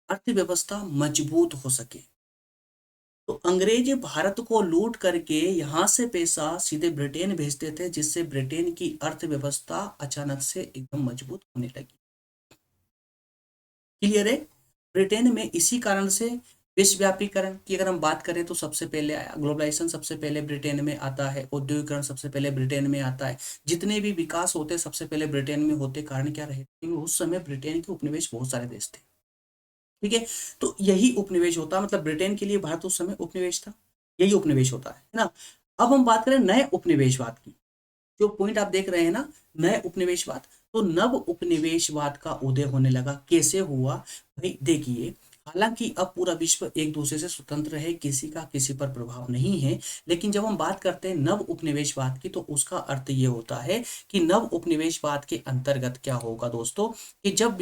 अर्थव्यवस्था मजबूत हो सके। तो अंग्रेज भारत को लूट करके यहां से पैसा सीधे ब्रिटेन भेजते थे, जिससे ब्रिटेन की अर्थव्यवस्था अचानक से एकदम मजबूत होने लगी। क्लियर है। ब्रिटेन में इसी कारण से विश्वव्यापीकरण की अगर हम बात करें तो सबसे पहले आया, ग्लोबलाइजेशन सबसे पहले ब्रिटेन में आता है, औद्योगिकरण सबसे पहले ब्रिटेन में आता है, जितने भी विकास होते सबसे पहले ब्रिटेन में होते। कारण क्या रहे, क्योंकि उस समय ब्रिटेन के उपनिवेश बहुत सारे देश थे। ठीक है। तो यही उपनिवेश होता, मतलब ब्रिटेन के लिए भारत उस समय उपनिवेश था, यही उपनिवेश होता है ना। अब हम बात करें नए उपनिवेशवाद की, जो पॉइंट आप देख रहे हैं ना, नए उपनिवेशवाद। तो नव उपनिवेशवाद का उदय होने लगा, कैसे हुआ भाई देखिए। हालांकि अब पूरा विश्व एक दूसरे से स्वतंत्र है, किसी का किसी पर प्रभाव नहीं है, लेकिन जब हम बात करते हैं नव उपनिवेशवाद की, तो उसका अर्थ ये होता है कि नव उपनिवेशवाद के अंतर्गत क्या होगा दोस्तों, कि जब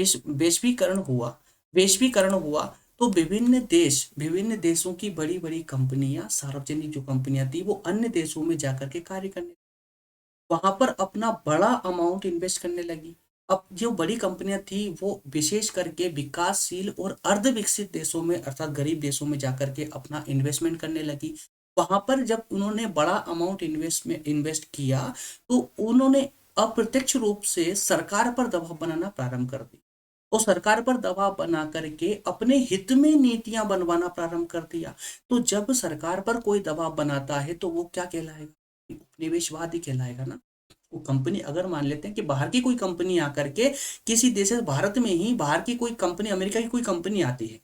वैश्वीकरण हुआ, तो विभिन्न देशों की बड़ी बड़ी कंपनियां, सार्वजनिक जो कंपनियां थी, वो अन्य देशों में जाकर के कार्य करने। वहां पर अपना बड़ा अमाउंट इन्वेस्ट करने लगी। अब जो बड़ी कंपनियां थी वो विशेष करके विकासशील और अर्ध विकसित देशों में अर्थात गरीब देशों में जाकर के अपना इन्वेस्टमेंट करने लगी। वहां पर जब उन्होंने बड़ा अमाउंट इन्वेस्ट किया तो उन्होंने अप्रत्यक्ष रूप से सरकार पर दबाव बनाना प्रारंभ कर दिया और सरकार पर दबाव बना करके अपने हित में नीतियां बनवाना प्रारंभ कर दिया। तो जब सरकार पर कोई दबाव बनाता है तो वो क्या कहलाएगा, उपनिवेशवाद ही कहलाएगा ना। वो कंपनी अगर मान लेते हैं कि बाहर की कोई कंपनी आकर के किसी देश से, भारत में ही बाहर की कोई कंपनी, अमेरिका की कोई कंपनी आती है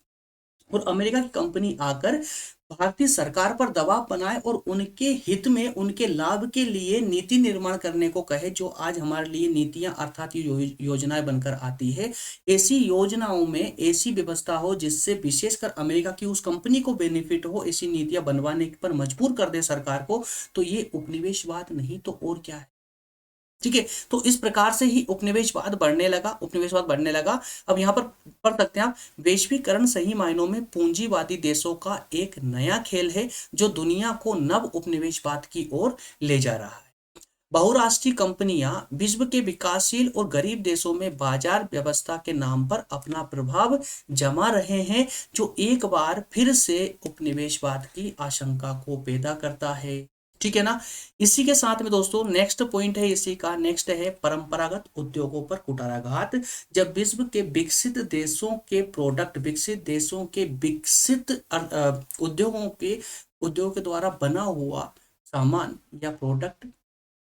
और अमेरिका की कंपनी आकर भारतीय सरकार पर दबाव बनाए और उनके हित में उनके लाभ के लिए नीति निर्माण करने को कहे, जो आज हमारे लिए नीतियां अर्थात योजनाएं बनकर आती है, ऐसी योजनाओं में ऐसी व्यवस्था हो जिससे विशेषकर अमेरिका की उस कंपनी को बेनिफिट हो, ऐसी नीतियां बनवाने पर मजबूर कर दे सरकार को, तो ये उपनिवेशवाद नहीं तो और क्या है। ठीक है, तो इस प्रकार से ही उपनिवेशवाद बढ़ने लगा। अब यहाँ पर पढ़ सकते हैं आप, वैश्वीकरण सही मायनों में पूंजीवादी देशों का एक नया खेल है जो दुनिया को नव उपनिवेशवाद की ओर ले जा रहा है। बहुराष्ट्रीय कंपनियां विश्व के विकासशील और गरीब देशों में बाजार व्यवस्था के नाम पर अपना प्रभाव जमा रहे हैं, जो एक बार फिर से उपनिवेशवाद की आशंका को पैदा करता है। ठीक है ना। इसी के साथ में दोस्तों नेक्स्ट पॉइंट है, इसी का नेक्स्ट है परंपरागत उद्योगों पर कुठाराघात। जब विश्व के विकसित देशों के प्रोडक्ट, विकसित देशों के विकसित उद्योगों के द्वारा बना हुआ सामान या प्रोडक्ट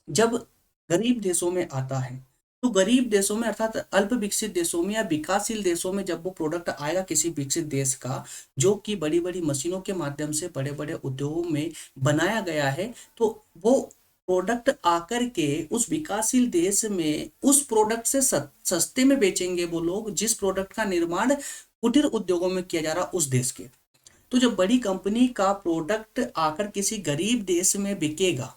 जब गरीब देशों में आता है, तो गरीब देशों में अर्थात अल्प विकसित देशों में या विकासशील देशों में जब वो प्रोडक्ट आएगा किसी विकसित देश का, जो कि बड़ी बड़ी मशीनों के माध्यम से बड़े बड़े उद्योगों में बनाया गया है, तो वो प्रोडक्ट आकर के उस विकासशील देश में उस प्रोडक्ट से सस्ते में बेचेंगे वो लोग जिस प्रोडक्ट का निर्माण कुटीर उद्योगों में किया जा रहा उस देश के। तो जब बड़ी कंपनी का प्रोडक्ट आकर किसी गरीब देश में बिकेगा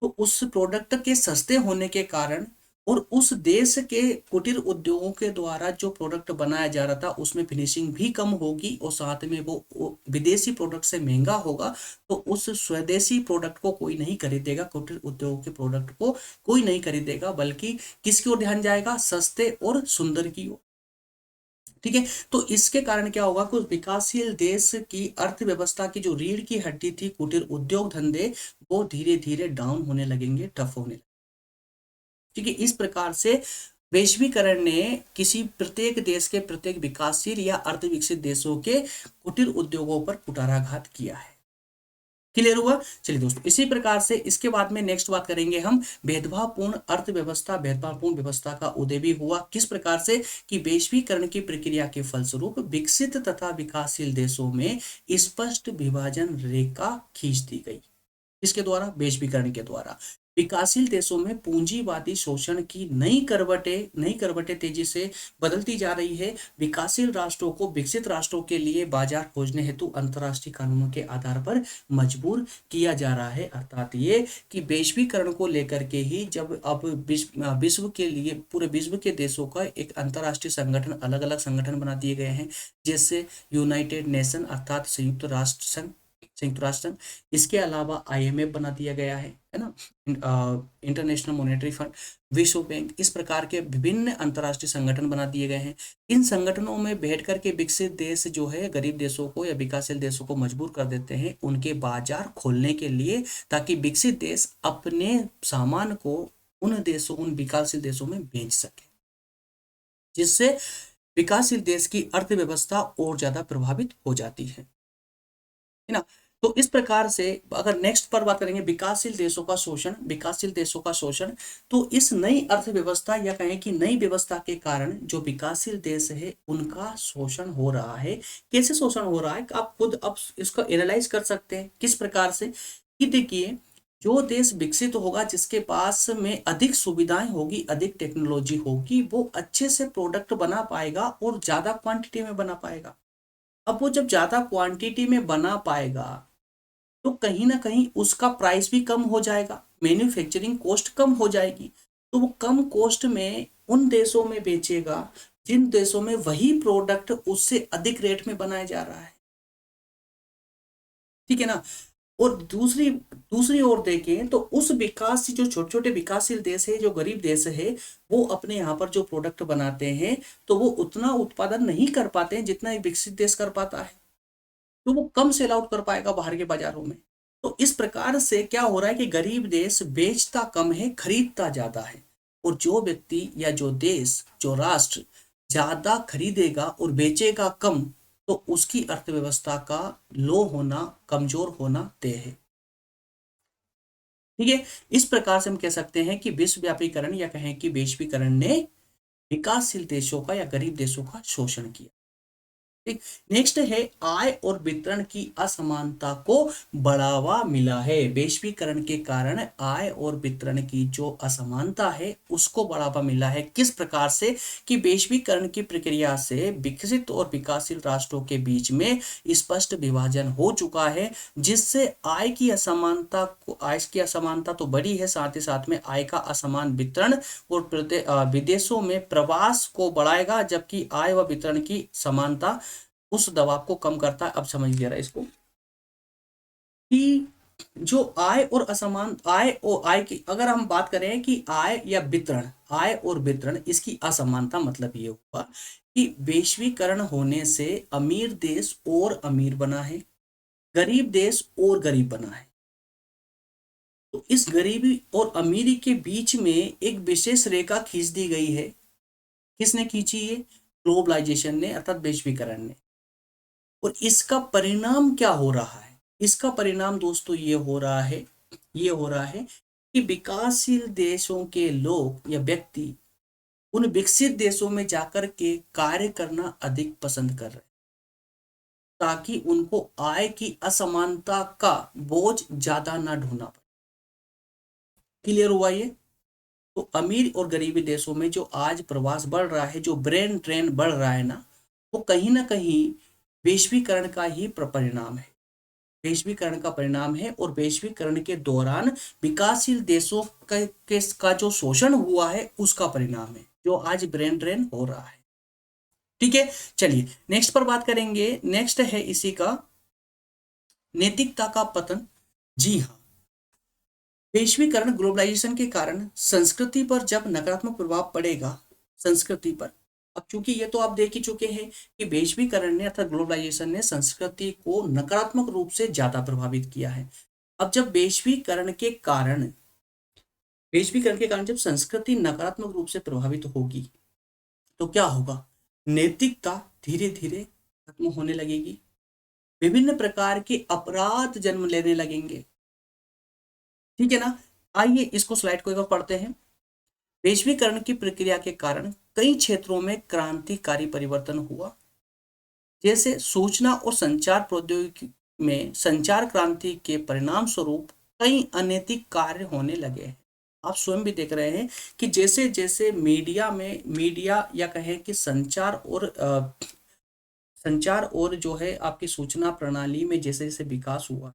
तो उस प्रोडक्ट के सस्ते होने के कारण और उस देश के कुटीर उद्योगों के द्वारा जो प्रोडक्ट बनाया जा रहा था उसमें फिनिशिंग भी कम होगी और साथ में वो विदेशी प्रोडक्ट से महंगा होगा, तो उस स्वदेशी प्रोडक्ट को कोई नहीं खरीदेगा, कुटीर उद्योग के प्रोडक्ट को कोई नहीं खरीदेगा, बल्कि किसकी ओर ध्यान जाएगा, सस्ते और सुंदर की ओर। ठीक है, तो इसके कारण क्या होगा कि विकासशील देश की अर्थव्यवस्था की जो रीढ़ की हड्डी थी कुटीर उद्योग धंधे, वो धीरे धीरे डाउन होने लगेंगे, टफ होने लगेंगे। ठीक है, इस प्रकार से वैश्वीकरण ने किसी प्रत्येक देश के प्रत्येक विकासशील या अर्धविकसित देशों के कुटीर उद्योगों पर कुठाराघात किया है। क्लियर हुआ। चलिए दोस्तों, इसी प्रकार से इसके बाद में नेक्स्ट बात करेंगे हम भेदभावपूर्ण अर्थव्यवस्था, भेदभावपूर्ण व्यवस्था का उदय भी हुआ किस प्रकार से कि वैश्वीकरण की प्रक्रिया के फलस्वरूप विकसित तथा विकासशील देशों में स्पष्ट विभाजन रेखा खींच दी गई। इसके द्वारा, वैश्वीकरण के द्वारा विकासशील देशों में पूंजीवादी शोषण की नई करवटें तेजी से बदलती जा रही है। विकासशील राष्ट्रों को विकसित राष्ट्रों के लिए बाजार खोजने हेतु अंतर्राष्ट्रीय कानूनों के आधार पर मजबूर किया जा रहा है। अर्थात ये कि वैश्वीकरण को लेकर के ही जब अब विश्व के लिए पूरे विश्व के देशों का एक अंतर्राष्ट्रीय संगठन, अलग अलग संगठन बना दिए गए हैं, जैसे यूनाइटेड नेशन अर्थात संयुक्त राष्ट्र संघ, इसके अलावा IMF बना दिया गया है ना, इंटरनेशनल मॉनेटरी फंड, विश्व बैंक, इस प्रकार के विभिन्न अंतर्राष्ट्रीय संगठन बना दिए गए हैं। इन संगठनों में बैठ करके विकसित देश जो है गरीब देशों को या विकासशील देशों को मजबूर कर देते हैं उनके बाजार खोलने के लिए, ताकि विकसित देश अपने सामान को उन विकासशील देशों में बेच सके, जिससे विकासशील देश की अर्थव्यवस्था और ज्यादा प्रभावित हो जाती है ना। तो इस प्रकार से अगर नेक्स्ट पर बात करेंगे विकासशील देशों का शोषण, विकासशील देशों का शोषण, तो इस नई अर्थव्यवस्था या कहें कि नई व्यवस्था के कारण जो विकासशील देश है उनका शोषण हो रहा है। कैसे शोषण हो रहा है आप खुद अब इसको एनालाइज कर सकते हैं किस प्रकार से, कि देखिए जो देश विकसित होगा, जिसके पास में अधिक सुविधाएं होगी, अधिक टेक्नोलॉजी होगी, वो अच्छे से प्रोडक्ट बना पाएगा और ज्यादा क्वांटिटी में बना पाएगा। अब वो जब ज्यादा क्वांटिटी में बना पाएगा तो कहीं ना कहीं उसका प्राइस भी कम हो जाएगा, मैन्युफैक्चरिंग कॉस्ट कम हो जाएगी, तो वो कम कॉस्ट में उन देशों में बेचेगा जिन देशों में वही प्रोडक्ट उससे अधिक रेट में बनाया जा रहा है। ठीक है ना। और दूसरी दूसरी ओर देखें तो उस विकास जो छोटे छोटे विकासशील देश है, जो गरीब देश है, वो अपने यहाँ पर जो प्रोडक्ट बनाते हैं तो वो उतना उत्पादन नहीं कर पाते हैं जितना एक विकसित देश कर पाता है। तो वो कम सेल आउट कर पाएगा बाहर के बाजारों में। तो इस प्रकार से क्या हो रहा है कि गरीब देश बेचता कम है, खरीदता ज्यादा है। और जो व्यक्ति या जो देश, जो राष्ट्र ज्यादा खरीदेगा और बेचेगा कम, तो उसकी अर्थव्यवस्था का लो होना, कमजोर होना तय है। ठीक है। इस प्रकार से हम कह सकते हैं कि विश्वव्यापीकरण या कहें कि वैश्वीकरण ने विकासशील देशों का या गरीब देशों का शोषण किया। ठीक। नेक्स्ट है आय और वितरण की असमानता को बढ़ावा मिला है। वैश्वीकरण के कारण आय और वितरण की जो असमानता है उसको बढ़ावा मिला है। किस प्रकार से कि वैश्वीकरण की प्रक्रिया से विकसित और विकासशील राष्ट्रों के बीच में स्पष्ट विभाजन हो चुका है, जिससे आय की असमानता तो बढ़ी है, साथ ही साथ में आय का असमान वितरण और विदेशों में प्रवास को बढ़ाएगा, जबकि आय व वितरण की समानता उस दबाव को कम करता है। अब समझ लिया रहा इसको कि जो आय और असमान आय की अगर हम बात करें कि आय और वितरण इसकी असमानता, मतलब ये हुआ कि वैश्वीकरण होने से अमीर देश और अमीर बना है, गरीब देश और गरीब बना है। तो इस गरीबी और अमीरी के बीच में एक विशेष रेखा खींच दी गई है। किसने खींची है? ग्लोबलाइजेशन ने, अर्थात वैश्वीकरण ने। और इसका परिणाम क्या हो रहा है? इसका परिणाम दोस्तों ये हो रहा है कि विकासशील देशों के लोग या व्यक्ति उन विकसित देशों में जाकर के कार्य करना अधिक पसंद कर रहे हैं, ताकि उनको आय की असमानता का बोझ ज्यादा ना ढोना पड़े। क्लियर हुआ ये? तो अमीर और गरीबी देशों में जो आज प्रवास बढ़ रहा है, जो ब्रेन ड्रेन बढ़ रहा है वो कहीं ना कहीं वैश्वीकरण का ही परिणाम है। वैश्वीकरण का परिणाम है, और वैश्वीकरण के दौरान विकासशील देशों का जो शोषण हुआ है उसका परिणाम है, जो आज ब्रेन ड्रेन हो रहा है। ठीक है। चलिए नेक्स्ट पर बात करेंगे। नेक्स्ट है इसी का नैतिकता का पतन। जी हाँ, वैश्वीकरण, ग्लोबलाइजेशन के कारण संस्कृति पर जब नकारात्मक प्रभाव पड़ेगा, संस्कृति पर, अब चूंकि ये तो आप देख ही चुके हैं कि वैश्वीकरण ने अर्थात ग्लोबलाइजेशन ने संस्कृति को नकारात्मक रूप से ज्यादा प्रभावित किया है। अब जब वैश्वीकरण के कारण जब संस्कृति नकारात्मक रूप से प्रभावित होगी तो क्या होगा? नैतिकता धीरे धीरे खत्म होने लगेगी, विभिन्न प्रकार के अपराध जन्म लेने लगेंगे। ठीक है ना? आइए इसको स्लाइड को एक बार पढ़ते हैं। वैश्वीकरण की प्रक्रिया के कारण कई क्षेत्रों में क्रांतिकारी परिवर्तन हुआ, जैसे सूचना और संचार प्रौद्योगिकी में संचार क्रांति के परिणाम स्वरूप कई अनैतिक कार्य होने लगे हैं। आप स्वयं भी देख रहे हैं कि जैसे जैसे मीडिया या कहें कि संचार और जो है आपकी सूचना प्रणाली में जैसे जैसे विकास हुआ,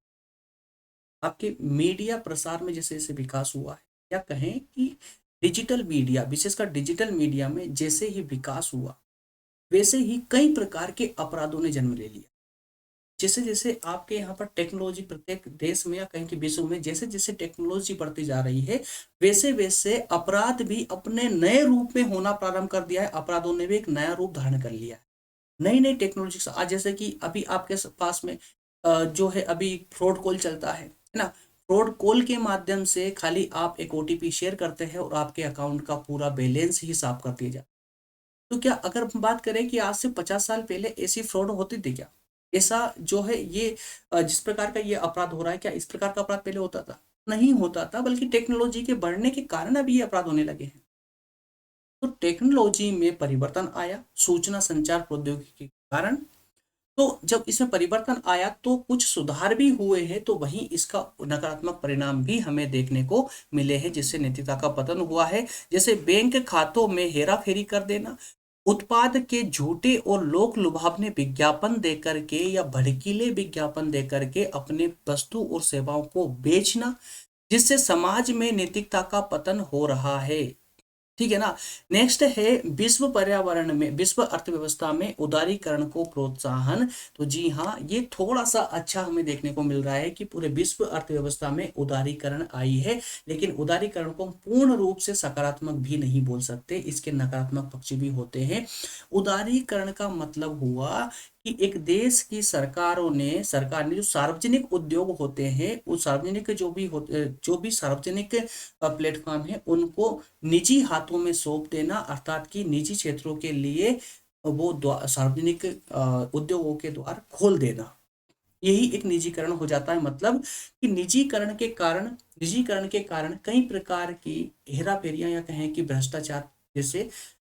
आपके मीडिया प्रसार में जैसे जैसे विकास हुआ है, या कहें कि डिजिटल मीडिया, विशेषकर डिजिटल मीडिया में जैसे ही विकास हुआ, वैसे ही कई प्रकार के अपराधों ने जन्म ले लिया। जैसे जैसे आपके यहाँ पर टेक्नोलॉजी, प्रत्येक देश में या कहीं के विश्व में जैसे जैसे टेक्नोलॉजी बढ़ती जा रही है, वैसे वैसे अपराध भी अपने नए रूप में होना प्रारंभ कर दिया है। अपराधों ने भी एक नया रूप धारण कर लिया है। नई नई टेक्नोलॉजी आज, जैसे कि अभी आपके पास में जो है अभी फ्रॉड कॉल चलता है ना? फ्रॉड कॉल के माध्यम से खाली आप एक ओटीपी शेयर करते हैं और आपके अकाउंट का पूरा बैलेंस ही साफ कर दिया जाता है। तो क्या अगर हम बात करें कि आज से 50 साल पहले ऐसी फ्रॉड होती थी क्या? ऐसा जो है ये जिस प्रकार का ये अपराध हो रहा है, क्या इस प्रकार का अपराध पहले होता था? नहीं होता था, बल्कि टेक्नोलॉजी के बढ़ने के कारण अभी ये अपराध होने लगे हैं। तो टेक्नोलॉजी में परिवर्तन आया सूचना संचार प्रौद्योगिकी के कारण। तो जब इसमें परिवर्तन आया तो कुछ सुधार भी हुए हैं, तो वहीं इसका नकारात्मक परिणाम भी हमें देखने को मिले हैं, जिससे नैतिकता का पतन हुआ है। जैसे बैंक खातों में हेरा फेरी कर देना, उत्पाद के झूठे और लोक लुभावने विज्ञापन देकर के या भड़कीले विज्ञापन देकर के अपने वस्तु और सेवाओं को बेचना, जिससे समाज में नैतिकता का पतन हो रहा है। ठीक है ना। नेक्स्ट है विश्व पर्यावरण में, विश्व अर्थव्यवस्था में उदारीकरण को प्रोत्साहन। तो जी हाँ, ये थोड़ा सा अच्छा हमें देखने को मिल रहा है कि पूरे विश्व अर्थव्यवस्था में उदारीकरण आई है, लेकिन उदारीकरण को हम पूर्ण रूप से सकारात्मक भी नहीं बोल सकते, इसके नकारात्मक पक्ष भी होते हैं। उदारीकरण का मतलब हुआ कि एक देश की सरकार ने जो सार्वजनिक उद्योग होते हैं, उस सार्वजनिक जो भी सार्वजनिक प्लेटफॉर्म है उनको निजी हाथों में सौंप देना, अर्थात कि निजी क्षेत्रों के लिए वो सार्वजनिक उद्योगों के द्वार खोल देना, यही एक निजीकरण हो जाता है। मतलब कि निजीकरण के कारण कई प्रकार की हेराफेरियां या कहें कि भ्रष्टाचार जैसे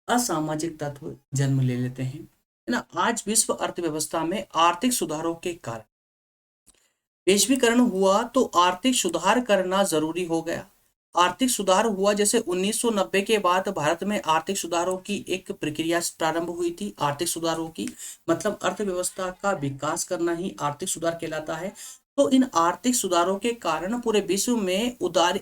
असामाजिक तत्व जन्म ले लेते हैं, है ना। आज विश्व अर्थव्यवस्था में आर्थिक सुधारों के कारण वैश्वीकरण हुआ, तो आर्थिक सुधार करना जरूरी हो गया। आर्थिक सुधार हुआ, जैसे 1990 के बाद भारत में आर्थिक सुधारों की एक प्रक्रिया प्रारंभ हुई थी। आर्थिक सुधारों की मतलब अर्थव्यवस्था का विकास करना ही आर्थिक सुधार कहलाता है। तो इन आर्थिक सुधारों के कारण पूरे विश्व में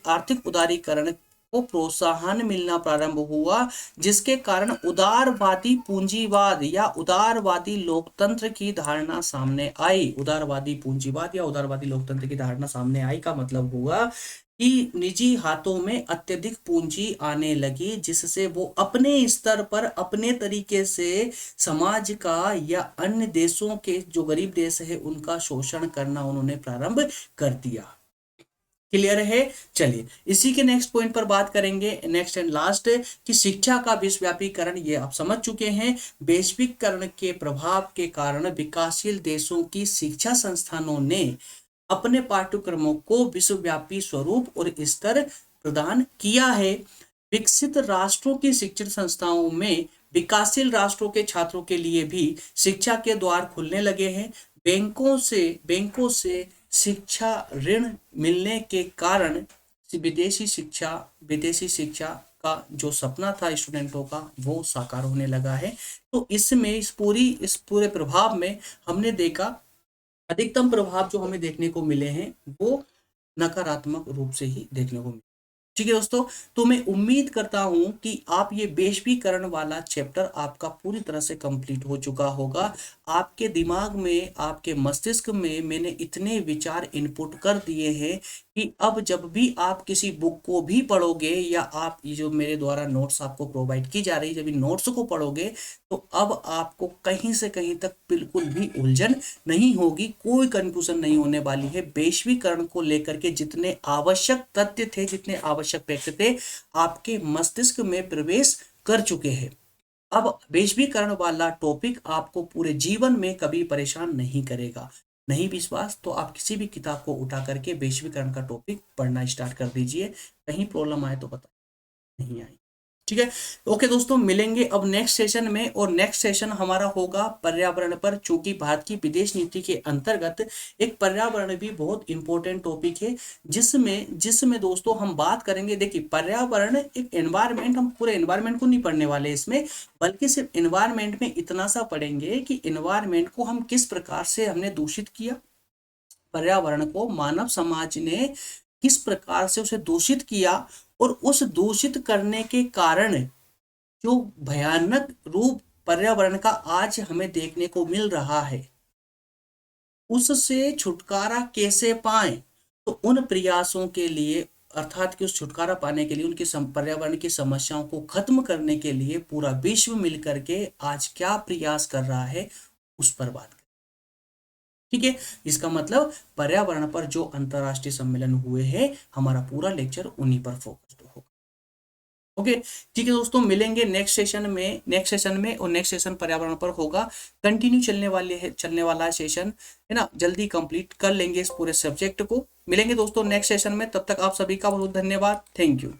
आर्थिक उदारीकरण को प्रोत्साहन मिलना प्रारंभ हुआ, जिसके कारण उदारवादी पूंजीवाद या उदारवादी लोकतंत्र की धारणा सामने आई। उदारवादी पूंजीवाद या उदारवादी लोकतंत्र की धारणा सामने आई का मतलब हुआ कि निजी हाथों में अत्यधिक पूंजी आने लगी, जिससे वो अपने स्तर पर अपने तरीके से समाज का या अन्य देशों के जो गरीब देश है उनका शोषण करना उन्होंने प्रारंभ कर दिया। क्लियर है। चलिए इसी के नेक्स्ट पॉइंट पर बात करेंगे, नेक्स्ट एंड लास्ट, कि शिक्षा का विश्वव्यापीकरण। ये आप समझ चुके हैं, वैश्वीकरण के प्रभाव के कारण विकासशील देशों की शिक्षा संस्थानों ने अपने पाठ्यक्रमों को विश्वव्यापी स्वरूप और स्तर प्रदान किया है। विकसित राष्ट्रों की शिक्षण संस्थाओं में विकासशील राष्ट्रों के छात्रों के लिए भी शिक्षा के द्वार खुलने लगे हैं। बैंकों से शिक्षा ऋण मिलने के कारण विदेशी शिक्षा का जो सपना था स्टूडेंटों का वो साकार होने लगा है। तो इसमें इस पूरे प्रभाव में हमने देखा, अधिकतम प्रभाव जो हमें देखने को मिले हैं वो नकारात्मक रूप से ही देखने को मिले। ठीक है दोस्तों, तो मैं उम्मीद करता हूं कि आप ये वैश्वीकरण वाला चैप्टर आपका पूरी तरह से कंप्लीट हो चुका होगा। आपके दिमाग में, आपके मस्तिष्क में मैंने इतने विचार इनपुट कर दिए हैं कि अब जब भी आप किसी बुक को भी पढ़ोगे या आप ये जो मेरे द्वारा नोट्स आपको प्रोवाइड की जा रही है, जब इन नोट्स को पढ़ोगे तो अब आपको कहीं से कहीं तक बिल्कुल भी उलझन नहीं होगी, कोई कंफ्यूजन नहीं होने वाली है। वैश्वीकरण को लेकर के जितने आवश्यक तथ्य थे, जितने आवश्यक फैक्ट थे, आपके मस्तिष्क में प्रवेश कर चुके हैं। अब वैश्वीकरण वाला टॉपिक आपको पूरे जीवन में कभी परेशान नहीं करेगा। नहीं विश्वास तो आप किसी भी किताब को उठा करके वैश्वीकरण का टॉपिक पढ़ना स्टार्ट कर दीजिए, कहीं प्रॉब्लम आए तो बता, नहीं आई। ठीक है, ओके दोस्तों, मिलेंगे अब नेक्स्ट सेशन में, और नेक्स्ट सेशन हमारा होगा पर्यावरण पर। चूंकि भारत की विदेश नीति के अंतर्गत एक पर्यावरण भी बहुत इंपॉर्टेंट टॉपिक है, जिसमें दोस्तों हम बात करेंगे। देखिए पर्यावरण एक एनवायरमेंट, हम पूरे एनवायरमेंट को नहीं पढ़ने वाले इसमें, बल्कि सिर्फ एनवायरमेंट में इतना सा पढ़ेंगे कि एनवायरमेंट को हम किस प्रकार से हमने दूषित किया, पर्यावरण को मानव समाज ने किस प्रकार से उसे दूषित किया, और उस दूषित करने के कारण जो भयानक रूप पर्यावरण का आज हमें देखने को मिल रहा है, उससे छुटकारा कैसे पाएं। तो उन प्रयासों के लिए, अर्थात कि उस छुटकारा पाने के लिए, उनकी पर्यावरण की समस्याओं को खत्म करने के लिए पूरा विश्व मिलकर के आज क्या प्रयास कर रहा है उस पर बात करें। ठीक है, इसका मतलब पर्यावरण पर जो अंतरराष्ट्रीय सम्मेलन हुए हैं, हमारा पूरा लेक्चर उन्हीं पर फोकस्ड होगा। ओके, ठीक है दोस्तों, मिलेंगे नेक्स्ट सेशन में और नेक्स्ट सेशन पर्यावरण पर होगा। कंटिन्यू चलने वाला सेशन है ना, जल्दी कंप्लीट कर लेंगे इस पूरे सब्जेक्ट को। मिलेंगे दोस्तों नेक्स्ट सेशन में, तब तक आप सभी का बहुत धन्यवाद, थैंक यू।